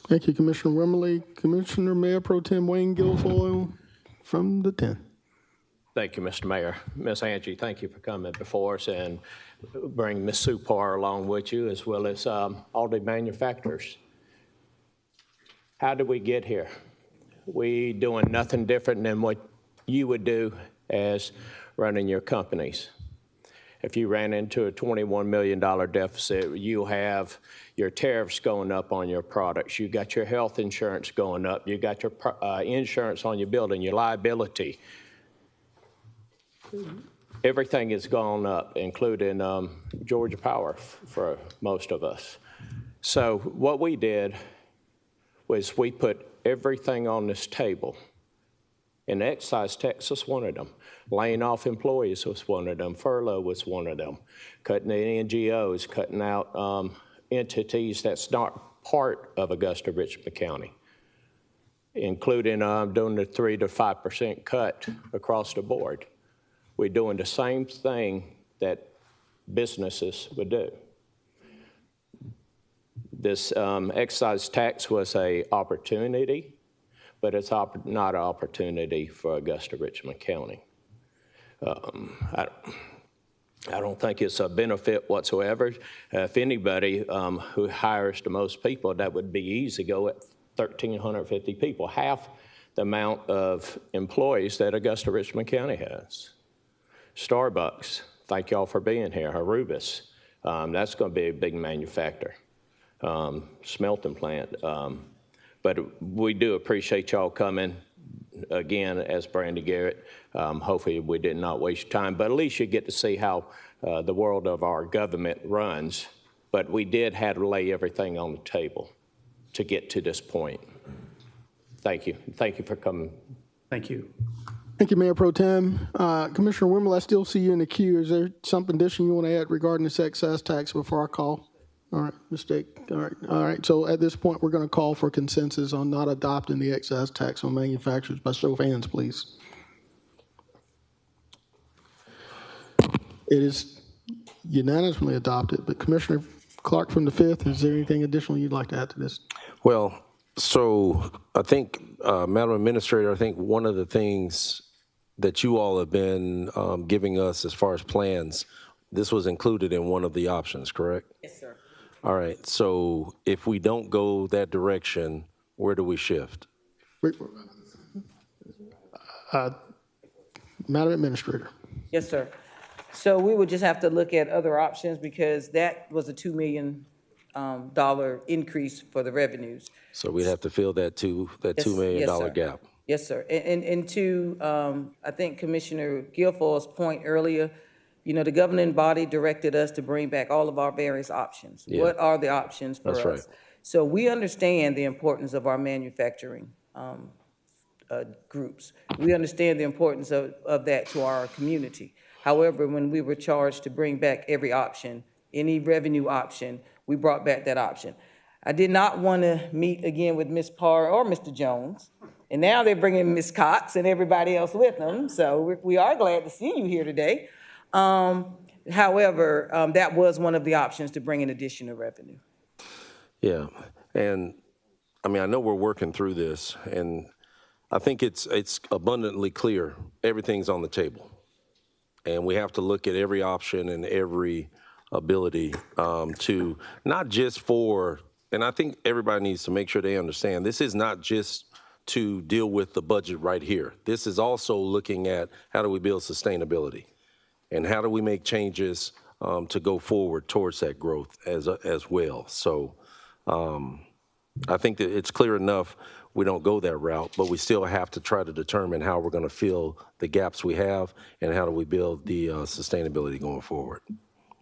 Thank you, Commissioner Wimberly. Commissioner Mayor Pro Tem Wayne Guilfoyle from the 10. Thank you, Mr. Mayor. Ms. Angie, thank you for coming before us and bring Ms. Supar along with you, as well as all the manufacturers. How did we get here? We doing nothing different than what you would do as running your companies. If you ran into a $21 million deficit, you have your tariffs going up on your products. You got your health insurance going up. You got your insurance on your building, your liability. Everything has gone up, including Georgia Power for most of us. So what we did was we put everything on this table. And excise tax was one of them. Laying off employees was one of them. Furlough was one of them. Cutting the NGOs, cutting out entities that's not part of Augusta Richmond County, including doing the 3 to 5% cut across the board. We're doing the same thing that businesses would do. This excise tax was an opportunity, but it's not an opportunity for Augusta Richmond County. I don't think it's a benefit whatsoever. If anybody who hires the most people, that would be easy, go at 1,350 people, half the amount of employees that Augusta Richmond County has. Starbucks, thank y'all for being here. Arubis, that's going to be a big manufacturer. Smelting plant. But we do appreciate y'all coming. Again, as Brandy Garrett, hopefully we did not waste time, but at least you get to see how the world of our government runs but we did have to lay everything on the table to get to this point. Thank you. Thank you for coming. Thank you. Thank you, Mayor Pro Tem. Commissioner Wimble, I still see you in the queue. Is there something additional you want to add regarding this excise tax before I call? All right, mistake. All right. So at this point, we're going to call for consensus on not adopting the excise tax on manufacturers. By show of hands, please. It is unanimously adopted, but Commissioner Clark from the 5th, is there anything additional you'd like to add to this? Well, so I think, Madam Administrator, I think one of the things that you all have been giving us as far as plans, this was included in one of the options, correct? Yes, sir. All right, so if we don't go that direction, where do we shift? Madam Administrator. Yes, sir. So we would just have to look at other options because that was a $2 million increase for the revenues. So we'd have to fill that $2 million Yes, sir. gap. Yes, sir. And to, I think Commissioner Guilfoyle's point earlier, you know, the governing body directed us to bring back all of our various options. Yeah. What are the options for us? That's right. So we understand the importance of our manufacturing groups. We understand the importance of that to our community. However, when we were charged to bring back every option, any revenue option, we brought back that option. I did not want to meet again with Ms. Parr or Mr. Jones. And now they're bringing Ms. Cox and everybody else with them. So we are glad to see you here today. However, that was one of the options to bring in additional revenue. Yeah, and I mean, I know we're working through this, and I think it's abundantly clear everything's on the table. And we have to look at every option and every ability to not just for, and I think everybody needs to make sure they understand, this is not just to deal with the budget right here. This is also looking at how do we build sustainability and how do we make changes to go forward towards that growth as well. So I think that it's clear enough we don't go that route, but we still have to try to determine how we're going to fill the gaps we have and how do we build the sustainability going forward.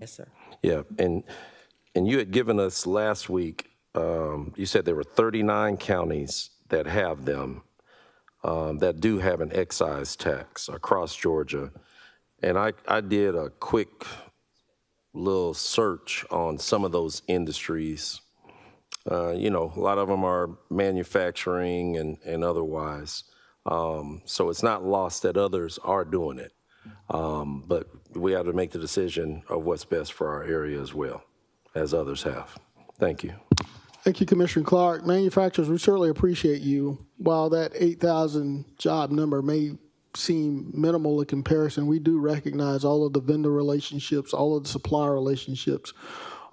Yes, sir. Yeah, and you had given us last week, you said there were 39 counties that have them, that do have an excise tax across Georgia. And I did a quick little search on some of those industries. You know, a lot of them are manufacturing and otherwise. So it's not lost that others are doing it. But we have to make the decision of what's best for our area as well, as others have. Thank you. Thank you, Commissioner Clark. Manufacturers, we certainly appreciate you. While that 8,000 job number may seem minimal in comparison, we do recognize all of the vendor relationships, all of the supplier relationships,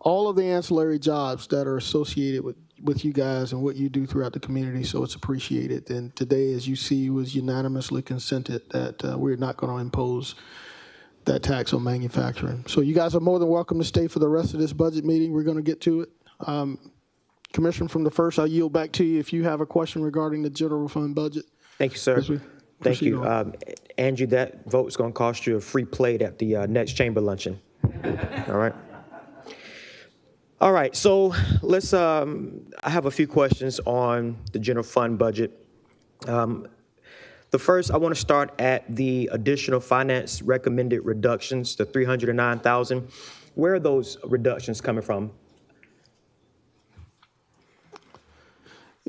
all of the ancillary jobs that are associated with you guys and what you do throughout the community, so it's appreciated. And today, as you see, was unanimously consented that we're not going to impose that tax on manufacturing. So you guys are more than welcome to stay for the rest of this budget meeting. We're going to get to it. Commissioner from the 1st, I'll yield back to you if you have a question regarding the general fund budget. Thank you, sir. Thank you. Angie, that vote's going to cost you a free plate at the next chamber luncheon. All right. All right, so let's, I have a few questions on the general fund budget. The first, I want to start at the additional finance recommended reductions, the $309,000. Where are those reductions coming from?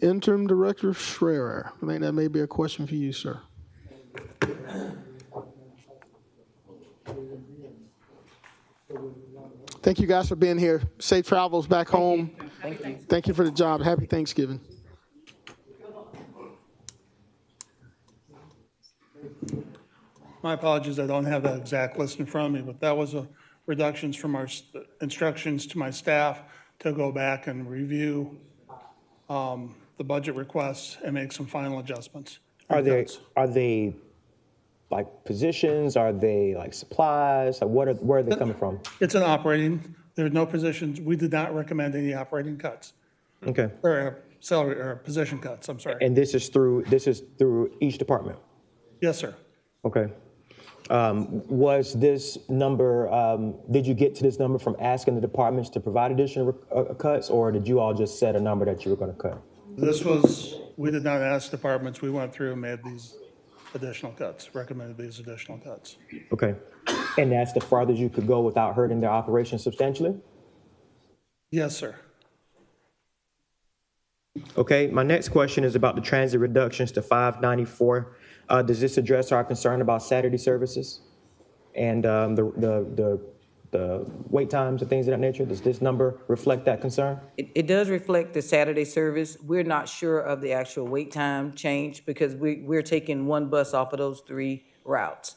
Interim Director Schreier. I think that may be a question for you, sir. Thank you guys for being here. Safe travels back home. Thank you. Thank you for the job. Happy Thanksgiving. My apologies, I don't have that exact list in front of me, but that was a reductions from our instructions to my staff to go back and review the budget requests and make some final adjustments. Are they like positions? Are they like supplies? Like where are they coming from? It's an operating, there's no positions. We did not recommend any operating cuts. Okay. Or salary or position cuts, I'm sorry. And this is through each department? Yes, sir. Okay. Was this number, did you get to this number from asking the departments to provide additional cuts, or did you all just set a number that you were going to cut? We did not ask departments. We went through and made these additional cuts, recommended these additional cuts. Okay. And that's the farthest you could go without hurting their operation substantially? Yes, sir. Okay, my next question is about the transit reductions to 594. Does this address our concern about Saturday services and the wait times and things of that nature? Does this number reflect that concern? It does reflect the Saturday service. We're not sure of the actual wait time change because we're taking one bus off of those 3 routes.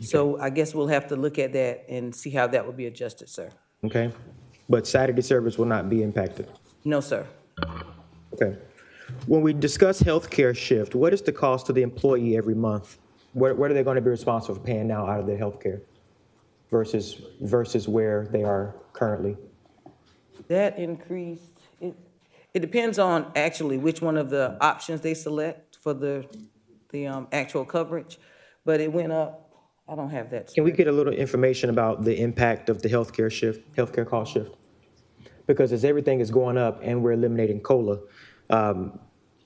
So I guess we'll have to look at that and see how that will be adjusted, sir. Okay, but Saturday service will not be impacted? No, sir. Okay. When we discuss healthcare shift, what is the cost to the employee every month? What are they going to be responsible for paying now out of their healthcare versus where they are currently? That increased, it depends on actually which one of the options they select for the actual coverage, but it went up. I don't have that. Can we get a little information about the impact of the healthcare cost shift? Because as everything is going up and we're eliminating COLA,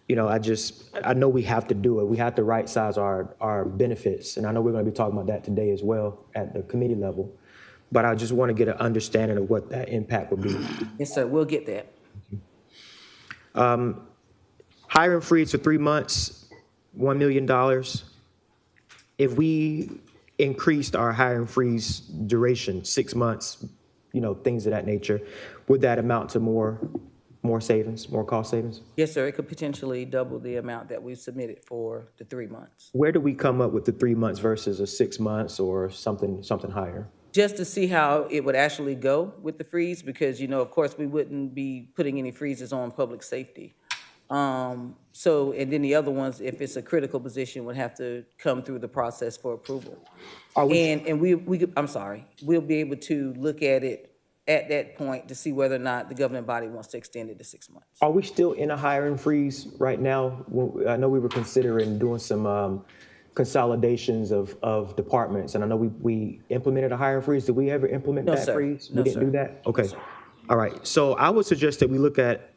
you know, I know we have to do it. We have to right size our benefits. And I know we're going to be talking about that today as well at the committee level. But I just want to get an understanding of what that impact would be. Yes, sir, we'll get that. Hiring freeze for 3 months, $1 million. If we increased our hiring freeze duration, 6 months, you know, things of that nature, would that amount to more savings, more cost savings? Yes, sir, it could potentially double the amount that we've submitted for the 3 months. Where do we come up with the 3 months versus a 6 months or something higher? Just to see how it would actually go with the freeze, because, you know, of course, we wouldn't be putting any freezes on public safety. So, and then the other ones, if it's a critical position, would have to come through the process for approval. And I'm sorry, we'll be able to look at it at that point to see whether or not the governing body wants to extend it to 6 months. Are we still in a hiring freeze right now? I know we were considering doing some consolidations of departments, and I know we implemented a hiring freeze. Did we ever implement No, that sir. freeze? No, We didn't sir. do that? Okay. All right. So I would suggest that we look at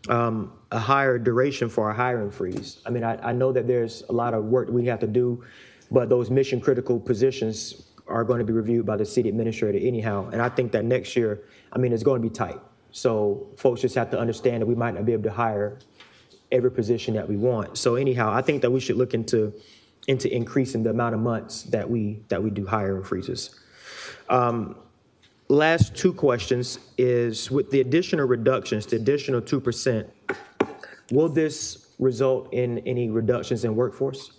a higher duration for our hiring freeze. I mean, I know that there's a lot of work that we have to do, but those mission critical positions are going to be reviewed by the city administrator anyhow. And I think that next year, I mean, it's going to be tight. So folks just have to understand that we might not be able to hire every position that we want. So anyhow, I think that we should look into increasing the amount of months that we do hiring freezes. Last 2 questions is with the additional reductions, the additional 2%, will this result in any reductions in workforce?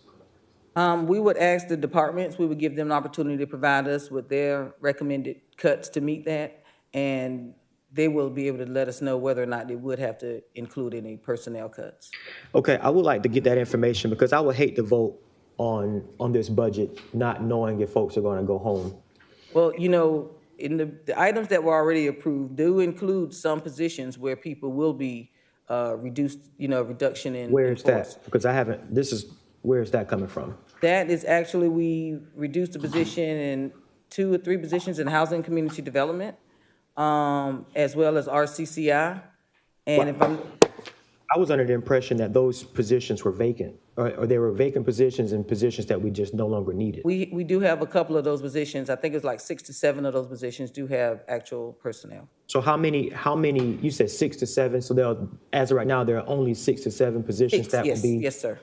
We would ask the departments, we would give them an opportunity to provide us with their recommended cuts to meet that, and they will be able to let us know whether or not they would have to include any personnel cuts. Okay, I would like to get that information because I would hate to vote on this budget not knowing if folks are going to go home. Well, you know, in the items that were already approved do include some positions where people will be reduced, you know, reduction in Where is force. that? Because where is that coming from? That is actually, we reduced the position in 2 or 3 positions in housing and community development, as well as RCCI. And I was under the impression that those positions were vacant, or they were vacant positions and positions that we just no longer needed. we do have a couple of those positions. I think it's like 6 to 7 of those positions do have actual personnel. So how many, you said 6 to 7, so as of right now, there are only 6 to 7 positions that will be Yes, sir.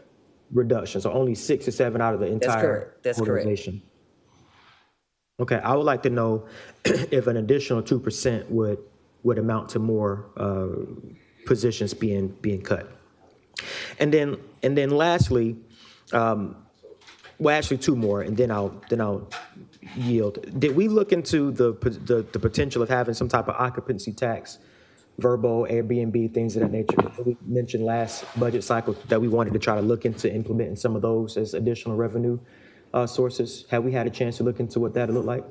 reduction, so only 6 to 7 out of the entire correct. That's correct. organization. Okay, I would like to know if an additional 2% would amount to more positions being cut. And then lastly, well, actually 2 more, and then I'll yield. Did we look into the potential of having some type of occupancy tax, Verbo, Airbnb, things of that nature? We mentioned last budget cycle that we wanted to try to look into implementing some of those as additional revenue sources. Have we had a chance to look into what that looked like?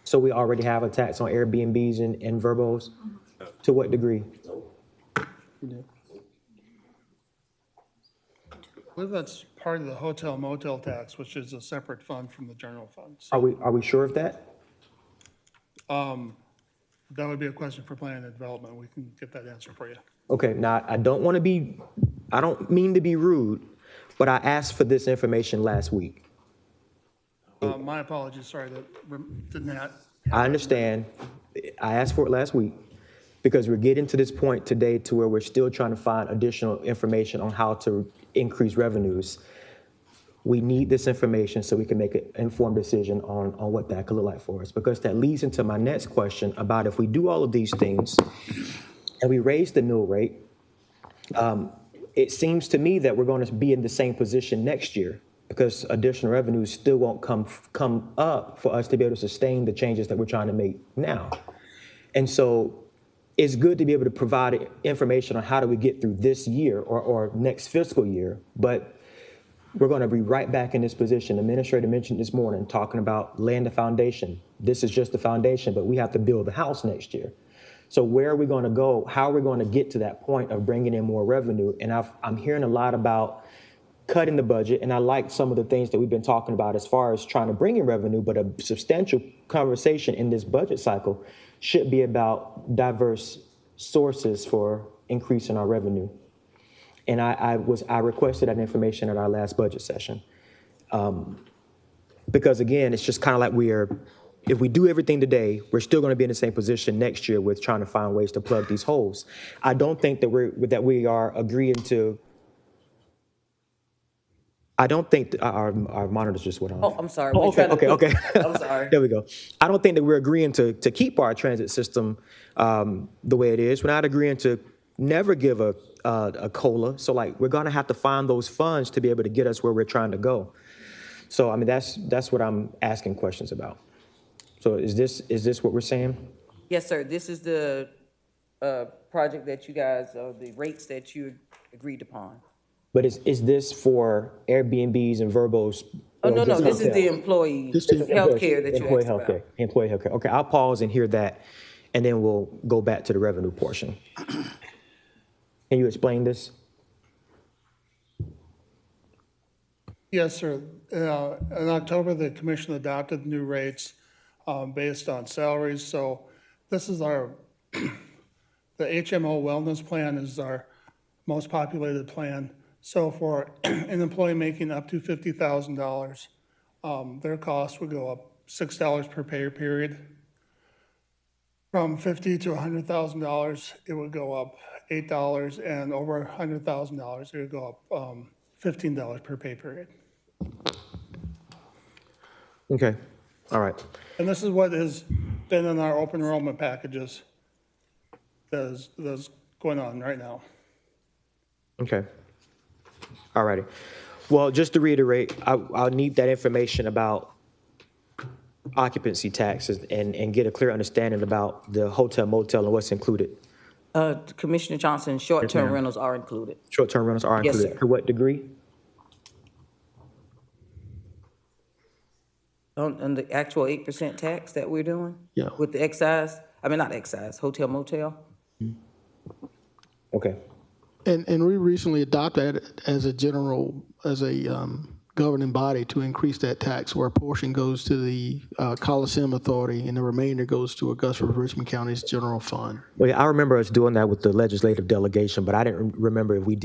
So we already have a tax on Airbnbs and Verbos? To what degree? I believe that's part of the hotel motel tax, which is a separate fund from the general fund. Are So we sure of that? that would be a question for planning and development. We can get that answer for you. Okay, now, I don't mean to be rude, but I asked for this information last week. My apologies, sorry, that didn't have. I understand. I asked for it last week because we're getting to this point today to where we're still trying to find additional information on how to increase revenues. We need this information so we can make an informed decision on what that could look like for us, because that leads into my next question about if we do all of these things and we raise the mill rate, it seems to me that we're going to be in the same position next year because additional revenues still won't come up for us to be able to sustain the changes that we're trying to make now. And so it's good to be able to provide information on how do we get through this year or next fiscal year, but we're going to be right back in this position. The administrator mentioned this morning talking about laying the foundation. This is just the foundation, but we have to build the house next year. So where are we going to go? How are we going to get to that point of bringing in more revenue? And I'm hearing a lot about cutting the budget, and I like some of the things that we've been talking about as far as trying to bring in revenue, but a substantial conversation in this budget cycle should be about diverse sources for increasing our revenue. And I requested that information at our last budget session. Because again, it's just kind of like if we do everything today, we're still going to be in the same position next year with trying to find ways to plug these holes. I don't think that we are agreeing to. I don't think our monitors just went off. Oh, I'm sorry. Oh, okay. I'm sorry. There we go. I don't think that we're agreeing to keep our transit system the way it is. We're not agreeing to never give a COLA. So like we're going to have to find those funds to be able to get us where we're trying to go. So I mean that's what I'm asking questions about. So is this what we're saying? Yes, sir. This is the project that you guys, the rates that you agreed upon. But is this for Airbnbs and Verbos? Oh, no, this is the employee healthcare that you asked about. Employee healthcare. Okay, I'll pause and hear that, and then we'll go back to the revenue portion. Can you explain this? Yes, sir. In October, the commission adopted new rates based on salaries. So this is the HMO wellness plan is our most populated plan. So for an employee making up to $50,000, their cost would go up $6 per pay period. From $50,000 to $100,000, it would go up $8, and over $100,000, it would go up $15 per pay period. Okay, all right. And this is what has been in our open enrollment packages that is going on right now. Okay. All righty. Well, just to reiterate, I'll need that information about occupancy taxes and get a clear understanding about the hotel motel and what's included. Commissioner Johnson, short-term rentals are included. Short-term rentals are Yes, included. sir. To what degree? On the actual 8% tax that we're doing? Yeah. With the excise, not excise, hotel motel? Okay. And we recently adopted it as a governing body to increase that tax, where a portion goes to the Coliseum Authority and the remainder goes to Augusta Richmond County's general fund. Well, yeah, I remember us doing that with the legislative delegation, but I didn't remember if we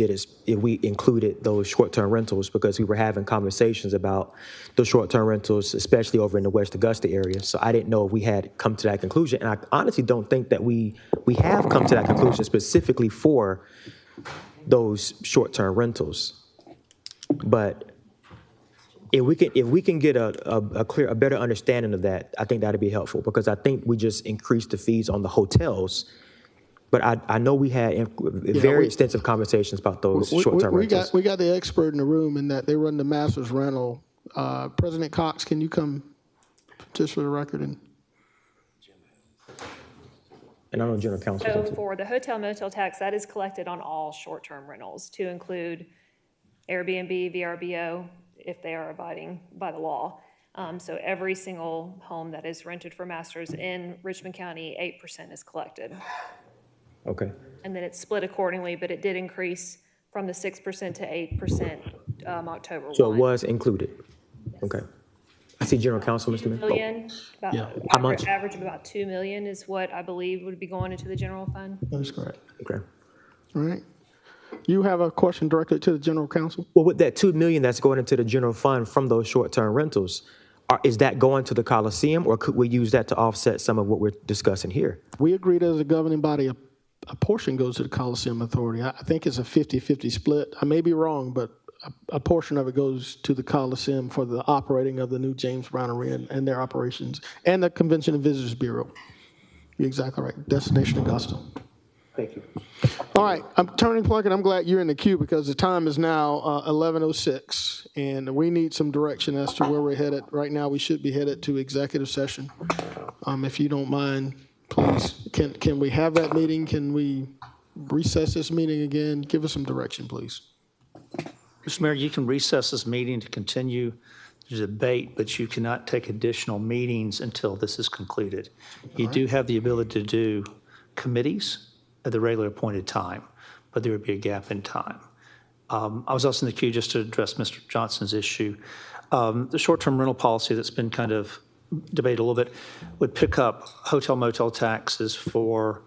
included those short-term rentals, because we were having conversations about the short-term rentals, especially over in the West Augusta area. So I didn't know if we had come to that conclusion. And I honestly don't think that we have come to that conclusion specifically for those short-term rentals. But if we can get a better understanding of that, I think that'd be helpful, because I think we just increased the fees on the hotels. But I know we had very extensive conversations about those short-term rentals. We got the expert in the room in that they run the master's rental. President Cox, can you come just for the record? And I know General Counsel. So for the hotel motel tax, that is collected on all short-term rentals to include Airbnb, VRBO, if they are abiding by the law. So every single home that is rented for masters in Richmond County, 8% is collected. Okay. And then it's split accordingly, but it did increase from the 6% to 8% October 1. So it was included? Okay. I see General Counsel, Mr. Mayor. Million, Yeah. How much? average of about 2 million is what I believe would be going into the general fund. That is correct. Okay. All right. You have a question directed to the general counsel? Well, with that 2 million that's going into the general fund from those short-term rentals, is that going to the Coliseum, or could we use that to offset some of what we're discussing here? We agreed as a governing body, a portion goes to the Coliseum Authority. I think it's a 50-50 split. I may be wrong, but a portion of it goes to the Coliseum for the operating of the new James Brown Arena and their operations, and the Convention and Visitors Bureau. You're exactly right. Destination Augusta. Thank you. All right, I'm turning plug, and I'm glad you're in the queue because the time is now 11:06, and we need some direction as to where we're headed. Right now, we should be headed to executive session. If you don't mind, please, can we have that meeting? Can we recess this meeting again? Give us some direction, please. Mr. Mayor, you can recess this meeting to continue the debate, but you cannot take additional meetings until this is concluded. You do have the ability to do committees at the regular appointed time, but there would be a gap in time. I was also in the queue just to address Mr. Johnson's issue. The short-term rental policy that's been kind of debated a little bit would pick up hotel motel taxes for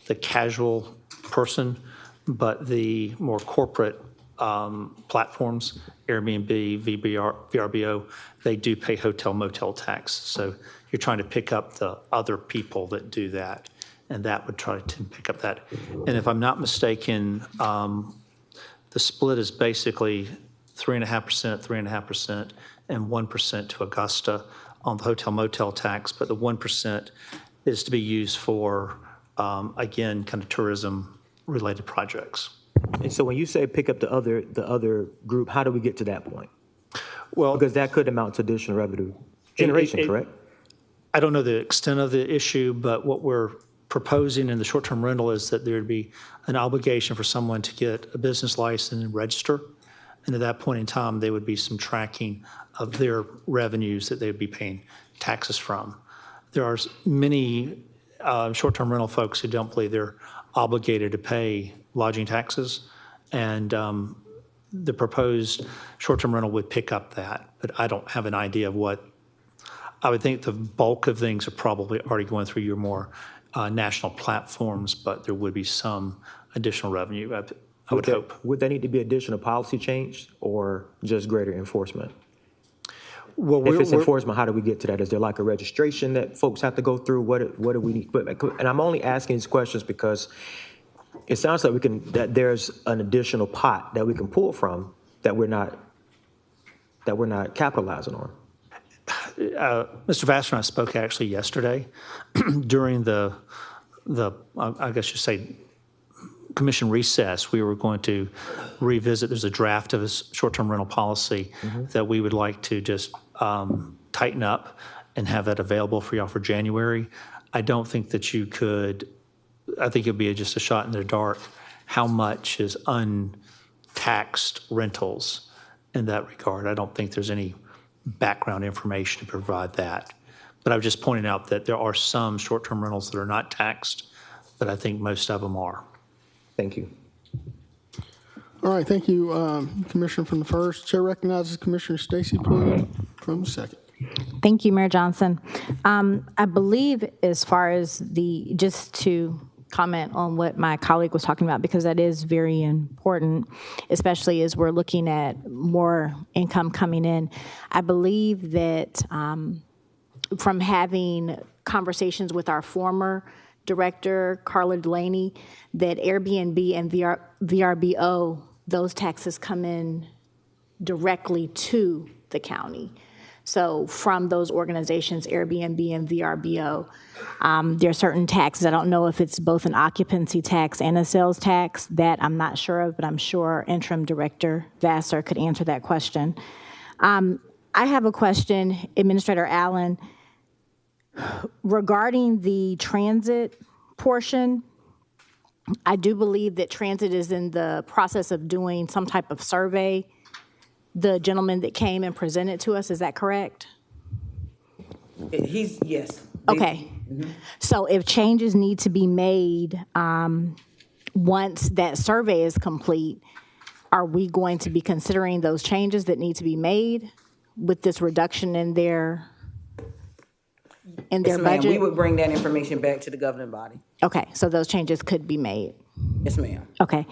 the casual person, but the more corporate platforms, Airbnb, VRBO, they do pay hotel motel tax. So you're trying to pick up the other people that do that, and that would try to pick up that. And if I'm not mistaken, the split is basically 3.5%, 3.5%, and 1% to Augusta on the hotel motel tax, but the 1% is to be used for, again, kind of tourism-related projects. And so when you say pick up the other group, how do we get to that point? Well, Because that could amount to additional revenue generation, correct? I don't know the extent of the issue, but what we're proposing in the short-term rental is that there'd be an obligation for someone to get a business license and register. And at that point in time, there would be some tracking of their revenues that they'd be paying taxes from. There are many short-term rental folks who don't believe they're obligated to pay lodging taxes, and the proposed short-term rental would pick up that, but I don't have an idea of what. I would think the bulk of things are probably already going through your more national platforms, but there would be some additional revenue, I would hope. Would there need to be additional policy change or just greater enforcement? Well, If it's enforcement, how do we get to that? Is there like a registration that folks have to go through? What do we need? And I'm only asking these questions because it sounds like that there's an additional pot that we can pull from that we're not capitalizing on. Mr. Vassar and I spoke actually yesterday during the I guess you say commission recess. We were going to revisit. There's a draft of a short-term rental policy that we would like to just tighten up and have that available for y'all for January. I don't think that you could. I think it'd be just a shot in the dark how much is untaxed rentals in that regard. I don't think there's any background information to provide that. But I was just pointing out that there are some short-term rentals that are not taxed, but I think most of them are. Thank you. All right, thank you, Commissioner from the first. Chair recognizes Commissioner Stacy Pruitt from the second. Thank you, Mayor Johnson. I believe as far as just to comment on what my colleague was talking about, because that is very important, especially as we're looking at more income coming in. I believe that from having conversations with our former director, Carla Delaney, that Airbnb and VRBO, those taxes come in directly to the county. So from those organizations, Airbnb and VRBO, there are certain taxes. I don't know if it's both an occupancy tax and a sales tax. That I'm not sure of, but I'm sure Interim Director Vassar could answer that question. I have a question, Administrator Allen, regarding the transit portion. I do believe that transit is in the process of doing some type of survey. The gentleman that came and presented to us, is that correct? Yes. Okay. So if changes need to be made once that survey is complete, are we going to be considering those changes that need to be made with this reduction in their Yes, ma'am. budget? We would bring that information back to the governing body. Okay, so those changes could be made. Yes, ma'am. Okay.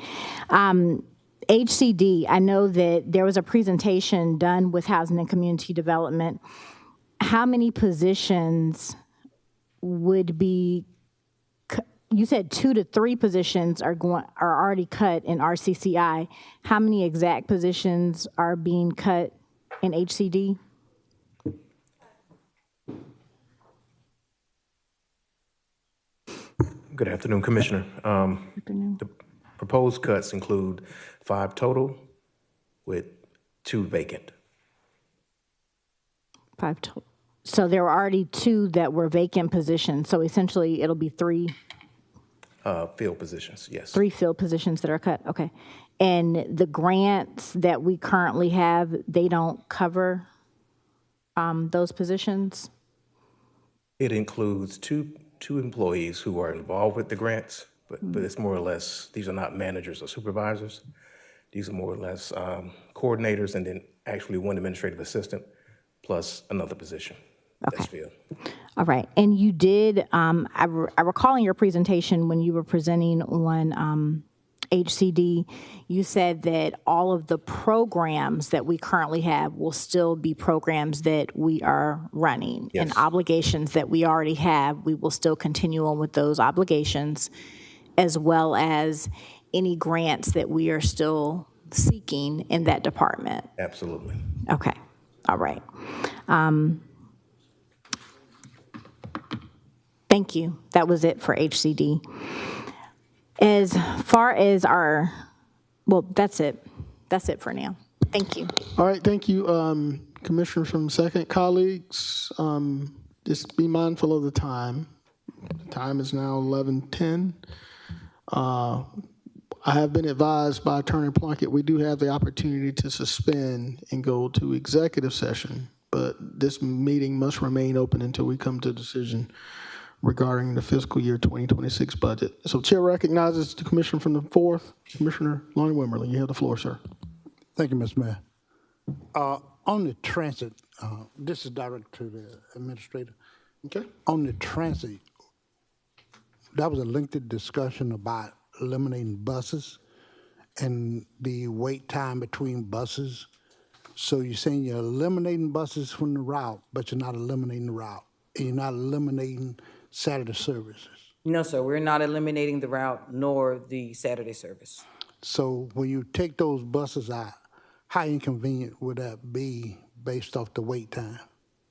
HCD, I know that there was a presentation done with Housing and Community Development. How many positions would be, you said 2 to 3 positions are already cut in RCCI. How many exact positions are being cut in HCD? Good afternoon, Commissioner. The proposed cuts include 5 total with 2 vacant. 5 total. So there were already 2 that were vacant positions. So essentially it'll be 3 Field positions, yes. 3 field positions that are cut. Okay. And the grants that we currently have, they don't cover those positions? It includes two employees who are involved with the grants, but it's more or less, these are not managers or supervisors. These are more or less coordinators and then actually 1 administrative assistant plus another position. That's field. All right. And you did, I recall in your presentation when you were presenting on HCD, you said that all of the programs that we currently have will still be programs that we are running. Yes. And obligations that we already have, we will still continue on with those obligations, as well as any grants that we are still seeking in that department. Absolutely. Okay. All right. Thank you. That was it for HCD. As far as well, that's it. That's it for now. Thank you. All right, thank you, Commissioner from Second. Colleagues, just be mindful of the time. The time is now 11:10. I have been advised by Attorney Plunkett we do have the opportunity to suspend and go to executive session, but this meeting must remain open until we come to a decision regarding the fiscal year 2026 budget. So Chair recognizes the Commissioner from the 4th, Commissioner Lonnie Wimberly. You have the floor, sir. Thank you, Mr. Mayor. On the transit, this is direct to the administrator. Okay. On the transit, that was a lengthy discussion about eliminating buses and the wait time between buses. So you're saying you're eliminating buses from the route, but you're not eliminating the route. And you're not eliminating Saturday services. No, sir, we're not eliminating the route nor the Saturday service. So when you take those buses out, how inconvenient would that be based off the wait time?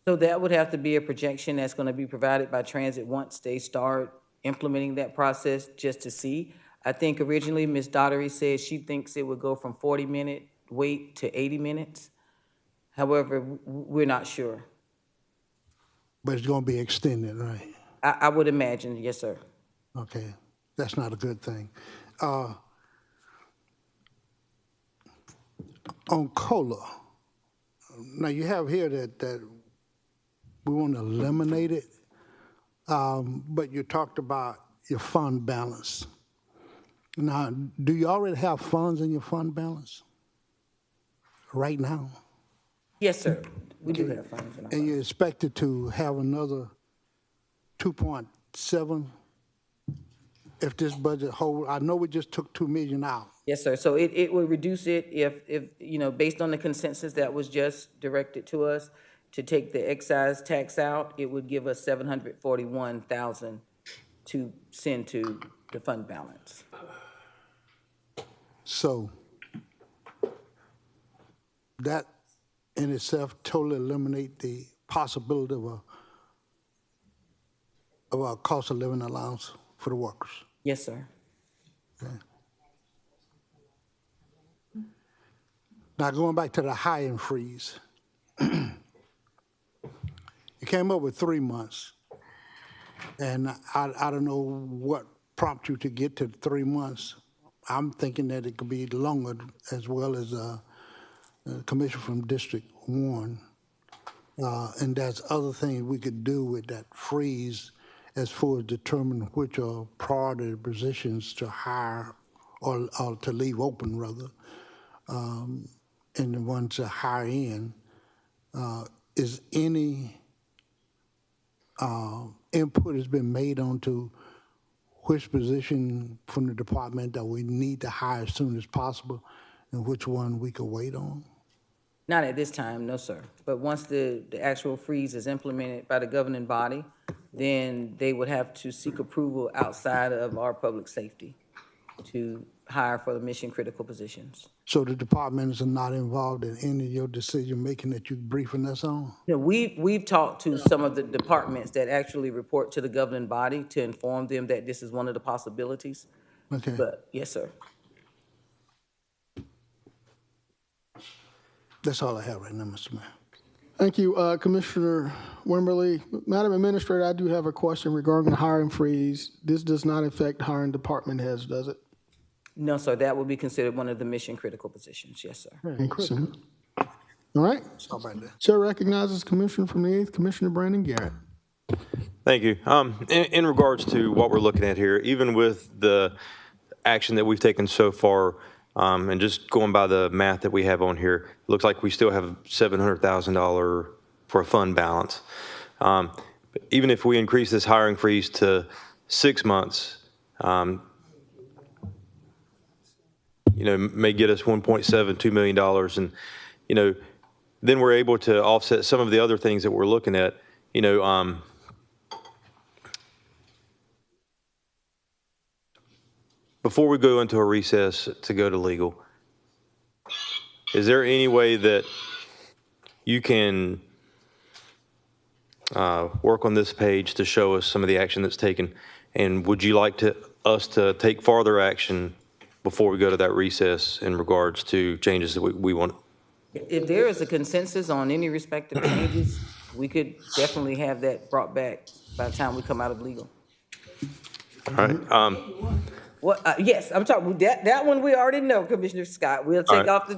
So that would have to be a projection that's going to be provided by Transit once they start implementing that process, just to see. I think originally Ms. Daughtery said she thinks it would go from 40-minute wait to 80 minutes. However, we're not sure. But it's going to be extended, right? I would imagine, yes, sir. Okay, that's not a good thing. On COLA, now you have here that we want to eliminate it, but you talked about your fund balance. Now, do you already have funds in your fund balance right now? Yes, sir. We do have funds in our And you're expected to have another 2.7 if this budget hold. I know we just took 2 million out. Yes, sir. So it would reduce it if, based on the consensus that was just directed to us to take the excise tax out, it would give us $741,000 to send to the fund balance. So that in itself totally eliminate the possibility of a cost of living allowance for the workers. Yes, sir. Okay. Now going back to the hiring freeze, you came up with 3 months, and I don't know what prompted you to get to 3 months. I'm thinking that it could be longer, as well as the Commissioner from District 1. And there's other things we could do with that freeze as far as determining which are priority positions to hire or to leave open, rather. and the ones that hire in, is any input has been made onto which position from the department that we need to hire as soon as possible and which one we could wait on? Not at this time, no, sir. But once the actual freeze is implemented by the governing body, then they would have to seek approval outside of our public safety to hire for the mission-critical positions. So the departments are not involved in any of your decision-making that you're briefing us on? You know, we've talked to some of the departments that actually report to the governing body to inform them that this is one of the possibilities. Okay. But, yes, sir. That's all I have right now, Mr. Mayor. Thank you, Commissioner Wimberly. Madam Administrator, I do have a question regarding the hiring freeze. This does not affect hiring department heads, does it? No, sir, that would be considered one of the mission-critical positions, yes, sir. Thank you, sir. All right. Chair recognizes Commissioner from the 8th, Commissioner Brandon Garrett. Thank you. In regards to what we're looking at here, even with the action that we've taken so far, and just going by the math that we have on here, it looks like we still have $700,000 for a fund balance. But even if we increase this hiring freeze to 6 months, you know, may get us $1.72 million. And, you know, then we're able to offset some of the other things that we're looking at, you know, before we go into a recess to go to legal, is there any way that you can work on this page to show us some of the action that's taken? And would you like us to take farther action before we go to that recess in regards to changes that we want? If there is a consensus on any respective changes, we could definitely have that brought back by the time we come out of legal. All right. Yes, I'm talking, that one we already know, Commissioner Scott. We'll take off the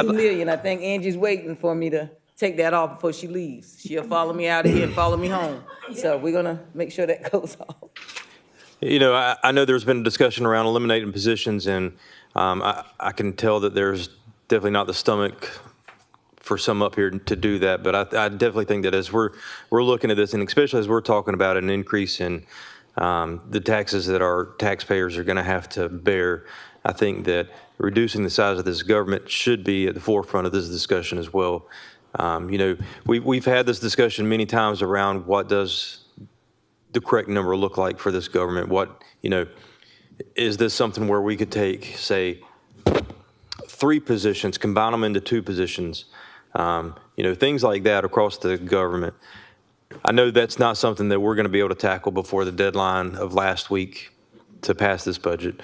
2 million. I think Angie's waiting for me to take that off before she leaves. She'll follow me out of here and follow me home. So we're gonna make sure that goes off. You know, I know there's been a discussion around eliminating positions, and I can tell that there's definitely not the stomach for some up here to do that. But I definitely think that as we're looking at this, and especially as we're talking about an increase in the taxes that our taxpayers are going to have to bear, I think that reducing the size of this government should be at the forefront of this discussion as well. You know, we've had this discussion many times around what does the correct number look like for this government? What, you know, is this something where we could take, say, 3 positions, combine them into 2 positions, you know, things like that across the government. I know that's not something that we're going to be able to tackle before the deadline of last week to pass this budget.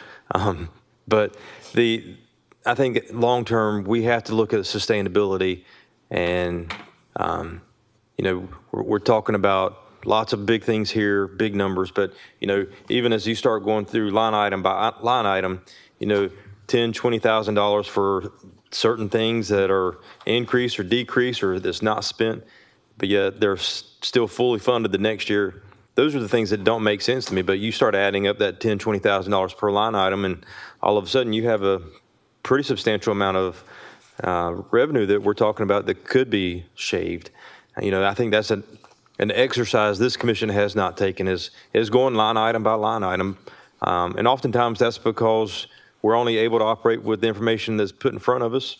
But I think long term, we have to look at sustainability, and, you know, we're talking about lots of big things here, big numbers, but, you know, even as you start going through line item by line item, you know, $10,000, $20,000 for certain things that are increased or decreased or that's not spent, but yet they're still fully funded the next year. Those are the things that don't make sense to me, but you start adding up that $10,000, $20,000 per line item, and all of a sudden you have a pretty substantial amount of revenue that we're talking about that could be shaved. You know, I think that's an exercise this commission has not taken, is going line item by line item. And oftentimes that's because we're only able to operate with the information that's put in front of us.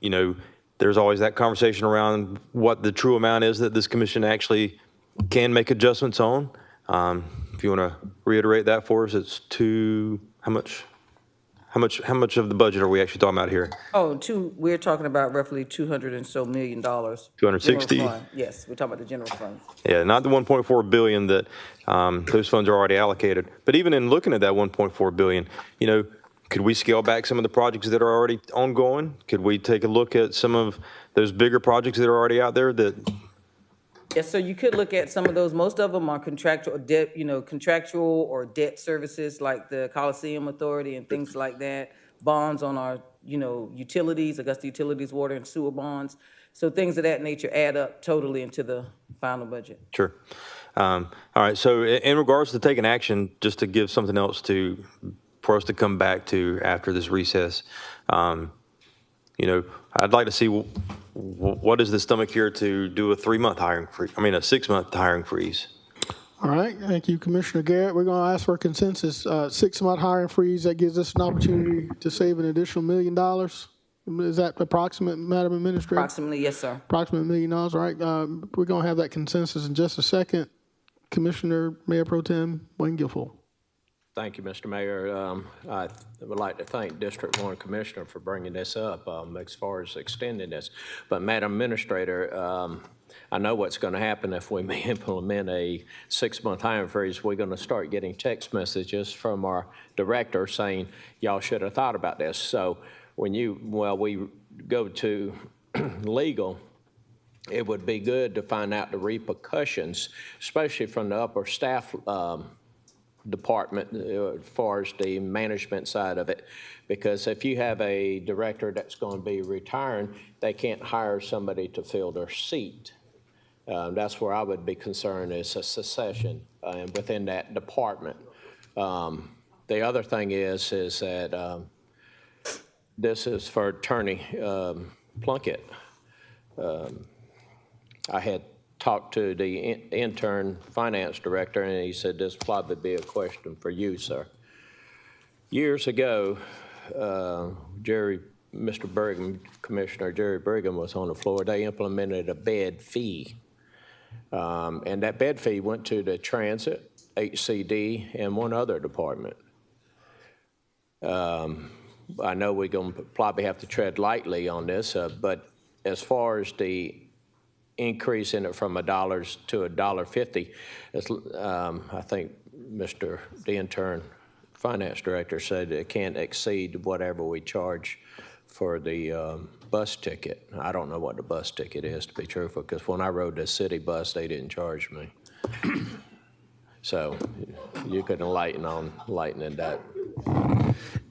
You know, there's always that conversation around what the true amount is that this commission actually can make adjustments on. If you want to reiterate that for us, it's how much of the budget are we actually talking about here? We're talking about roughly $200 and so million. 260? General fund. Yes, we're talking about the general fund. Yeah, not the 1.4 billion that those funds are already allocated. But even in looking at that 1.4 billion, you know, could we scale back some of the projects that are already ongoing? Could we take a look at some of those bigger projects that are already out there that? Yes, so you could look at some of those. Most of them are contractual debt, you know, contractual or debt services like the Coliseum Authority and things like that. Bonds on our, you know, utilities, Augusta Utilities, water and sewer bonds. So things of that nature add up totally into the final budget. Sure. All right. So in regards to taking action, just to give something else for us to come back to after this recess. You know, I'd like to see what is the stomach here to do a 3-month hiring freeze, I mean, a 6-month hiring freeze. All right, thank you, Commissioner Garrett. We're going to ask for a consensus, 6-month hiring freeze. That gives us an opportunity to save an additional $1 million. Is that approximate, Madam Administrator? Approximately, yes, sir. Approximate $1 million. All right, we're going to have that consensus in just a second. Commissioner, Mayor Pro Tem Wayne Guilfoyle. Thank you, Mr. Mayor. I would like to thank District 1 Commissioner for bringing this up as far as extending this. But Madam Administrator, I know what's going to happen if we implement a 6-month hiring freeze. We're going to start getting text messages from our director saying, y'all should have thought about this. So when we go to legal, it would be good to find out the repercussions, especially from the upper staff department as far as the management side of it. Because if you have a director that's going to be retiring, they can't hire somebody to fill their seat. That's where I would be concerned is a succession within that department. The other thing is that this is for Attorney Plunkett. I had talked to the intern finance director, and he said this probably be a question for you, sir. Years ago, Mr. Brigham, Commissioner Jerry Brigham was on the floor. They implemented a bed fee, and that bed fee went to the transit, HCD, and one other department. I know we're going to probably have to tread lightly on this, but as far as the increase in it from $1 to $1.50, I think the intern finance director said it can't exceed whatever we charge for the bus ticket. I don't know what the bus ticket is, to be truthful, because when I rode the city bus, they didn't charge me. So you could enlighten that.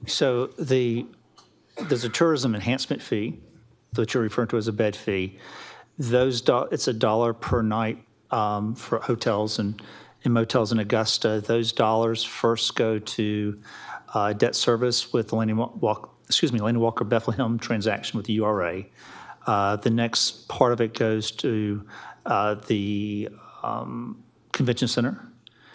So there's a tourism enhancement fee that you're referring to as a bed fee. It's $1 per night for hotels and motels in Augusta. Those dollars first go to debt service with the Laney Walker Bethlehem transaction with the URA. The next part of it goes to the convention center.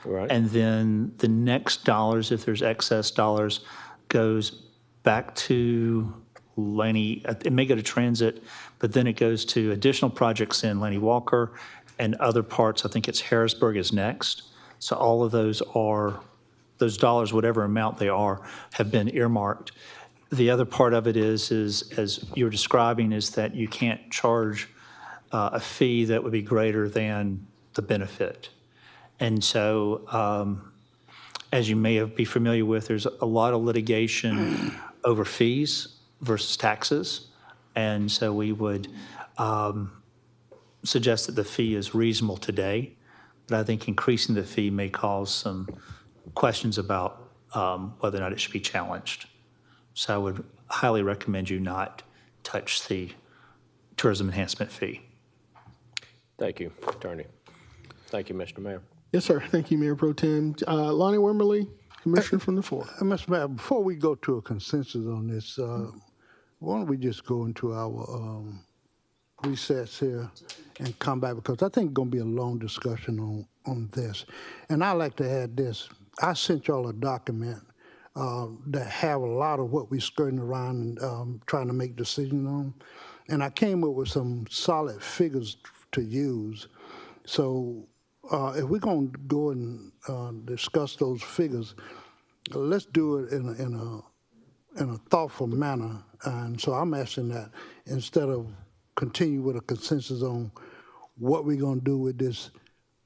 Right. And then the next dollars, if there's excess dollars, goes back to Laney. It may go to transit, but then it goes to additional projects in Laney Walker and other parts. I think it's Harrisburg is next. So all of those dollars, whatever amount they are, have been earmarked. The other part of it is as you're describing, is that you can't charge a fee that would be greater than the benefit. And so, as you may be familiar with, there's a lot of litigation over fees versus taxes. And so we would suggest that the fee is reasonable today, but I think increasing the fee may cause some questions about whether or not it should be challenged. So I would highly recommend you not touch the tourism enhancement fee. Thank you, Attorney. Thank you, Mr. Mayor. Yes, sir. Thank you, Mayor Pro Tem. Lonnie Wimberly, Commissioner from the 4th. Mr. Mayor, before we go to a consensus on this, why don't we just go into our recess here and come back, because I think it's going to be a long discussion on this. And I'd like to add this. I sent y'all a document that have a lot of what we're skirting around and trying to make decisions on. And I came up with some solid figures to use. So if we're going to go and discuss those figures, let's do it in a thoughtful manner. And so I'm asking that instead of continue with a consensus on what we're going to do with this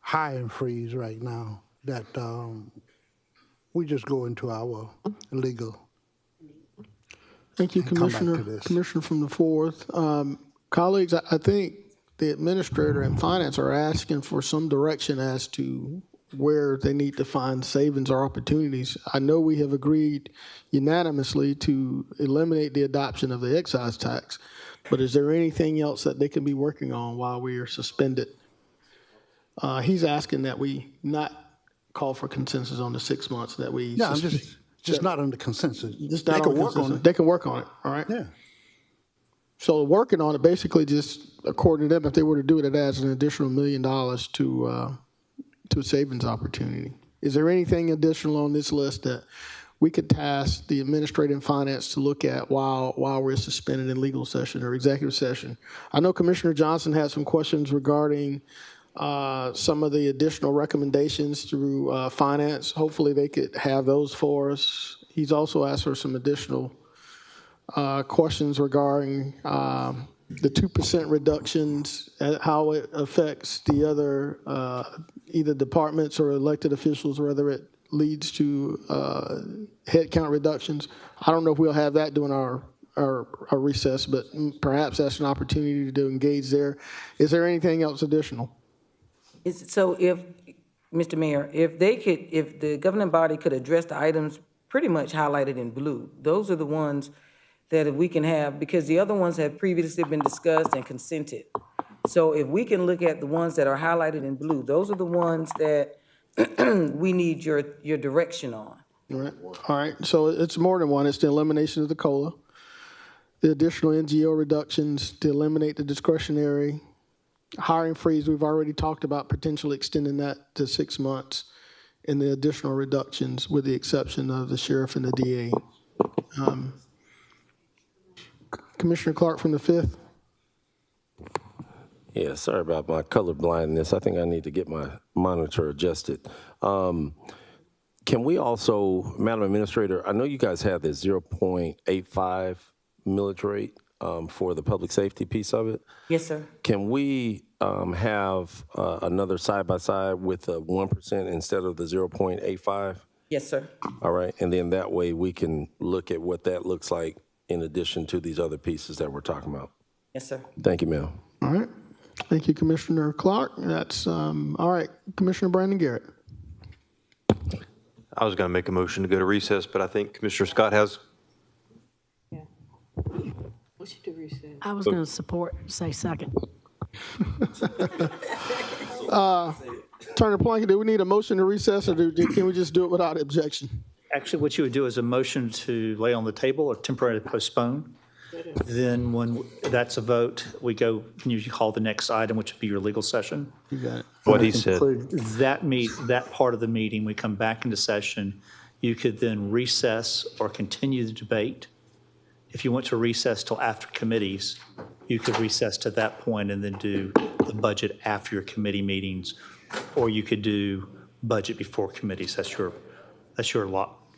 hiring freeze right now, that we just go into our legal. Thank you, Commissioner. Commissioner from the 4th. Colleagues, I think the administrator and finance are asking for some direction as to where they need to find savings or opportunities. I know we have agreed unanimously to eliminate the adoption of the excise tax, but is there anything else that they can be working on while we are suspended? He's asking that we not call for consensus on the 6 months, that we. Yeah, I'm just Just not under consensus. Just They not can on work on consensus. it. They can work on it, all right? Yeah. So working on it, basically just according to them, if they were to do it, it adds an additional $1 million to a savings opportunity. Is there anything additional on this list that we could task the administrative and finance to look at while we're suspended in legal session or executive session? I know Commissioner Johnson had some questions regarding some of the additional recommendations through finance. Hopefully they could have those for us. He's also asked for some additional questions regarding the 2% reductions, how it affects the other either departments or elected officials, whether it leads to headcount reductions. I don't know if we'll have that during our recess, but perhaps that's an opportunity to engage there. Is there anything else additional? So if, Mr. Mayor, if the governing body could address the items pretty much highlighted in blue, those are the ones that we can have, because the other ones have previously been discussed and consented. So if we can look at the ones that are highlighted in blue, those are the ones that we need your direction on. All right. So it's more than one. It's the elimination of the COLA, the additional NGO reductions, to eliminate the discretionary hiring freeze. We've already talked about potentially extending that to 6 months, and the additional reductions with the exception of the sheriff and the DA. Commissioner Clark from the 5th. Yeah, sorry about my color blindness. I think I need to get my monitor adjusted. Can we also, Madam Administrator, I know you guys have this 0.85 millage rate for the public safety piece of it. Yes, sir. Can we have another side-by-side with a 1% instead of the 0.85? Yes, sir. All right, and then that way we can look at what that looks like in addition to these other pieces that we're talking about. Yes, sir. Thank you, ma'am. All right. Thank you, Commissioner Clark. That's all right. Commissioner Brandon Garrett. I was going to make a motion to go to recess, but I think Commissioner Scott has. I was going to say second. Turner Plunkett, do we need a motion to recess, or can we just do it without objection? Actually, what you would do is a motion to lay on the table or temporarily postpone. Then when that's a vote, we go, can you call the next item, which would be your legal session? You got it. What he said. Conclude that part of the meeting, we come back into session. You could then recess or continue the debate. If you want to recess till after committees, you could recess to that point and then do the budget after your committee meetings, or you could do budget before committees. That's your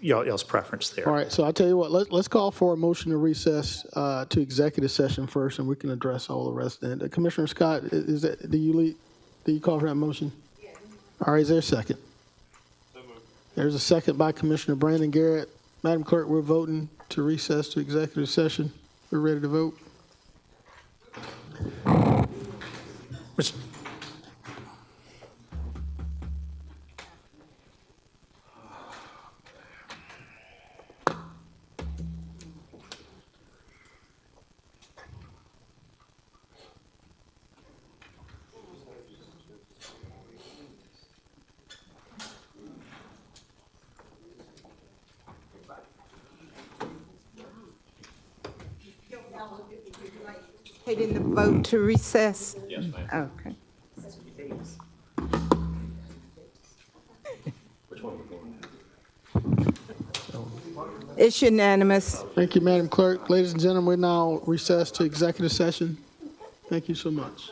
y'all's preference there. All right, so I'll tell you what, let's call for a motion to recess to executive session first, and we can address all the rest then. Commissioner Scott, do you call for that motion? Yeah. All right, is there a second? There's a second by Commissioner Brandon Garrett. Madam Clerk, we're voting to recess to executive session. We're ready to vote. In the vote to recess? Yes, ma'am. Okay. It's unanimous. Thank you, Madam Clerk. Ladies and gentlemen, we now recess to executive session. Thank you so much.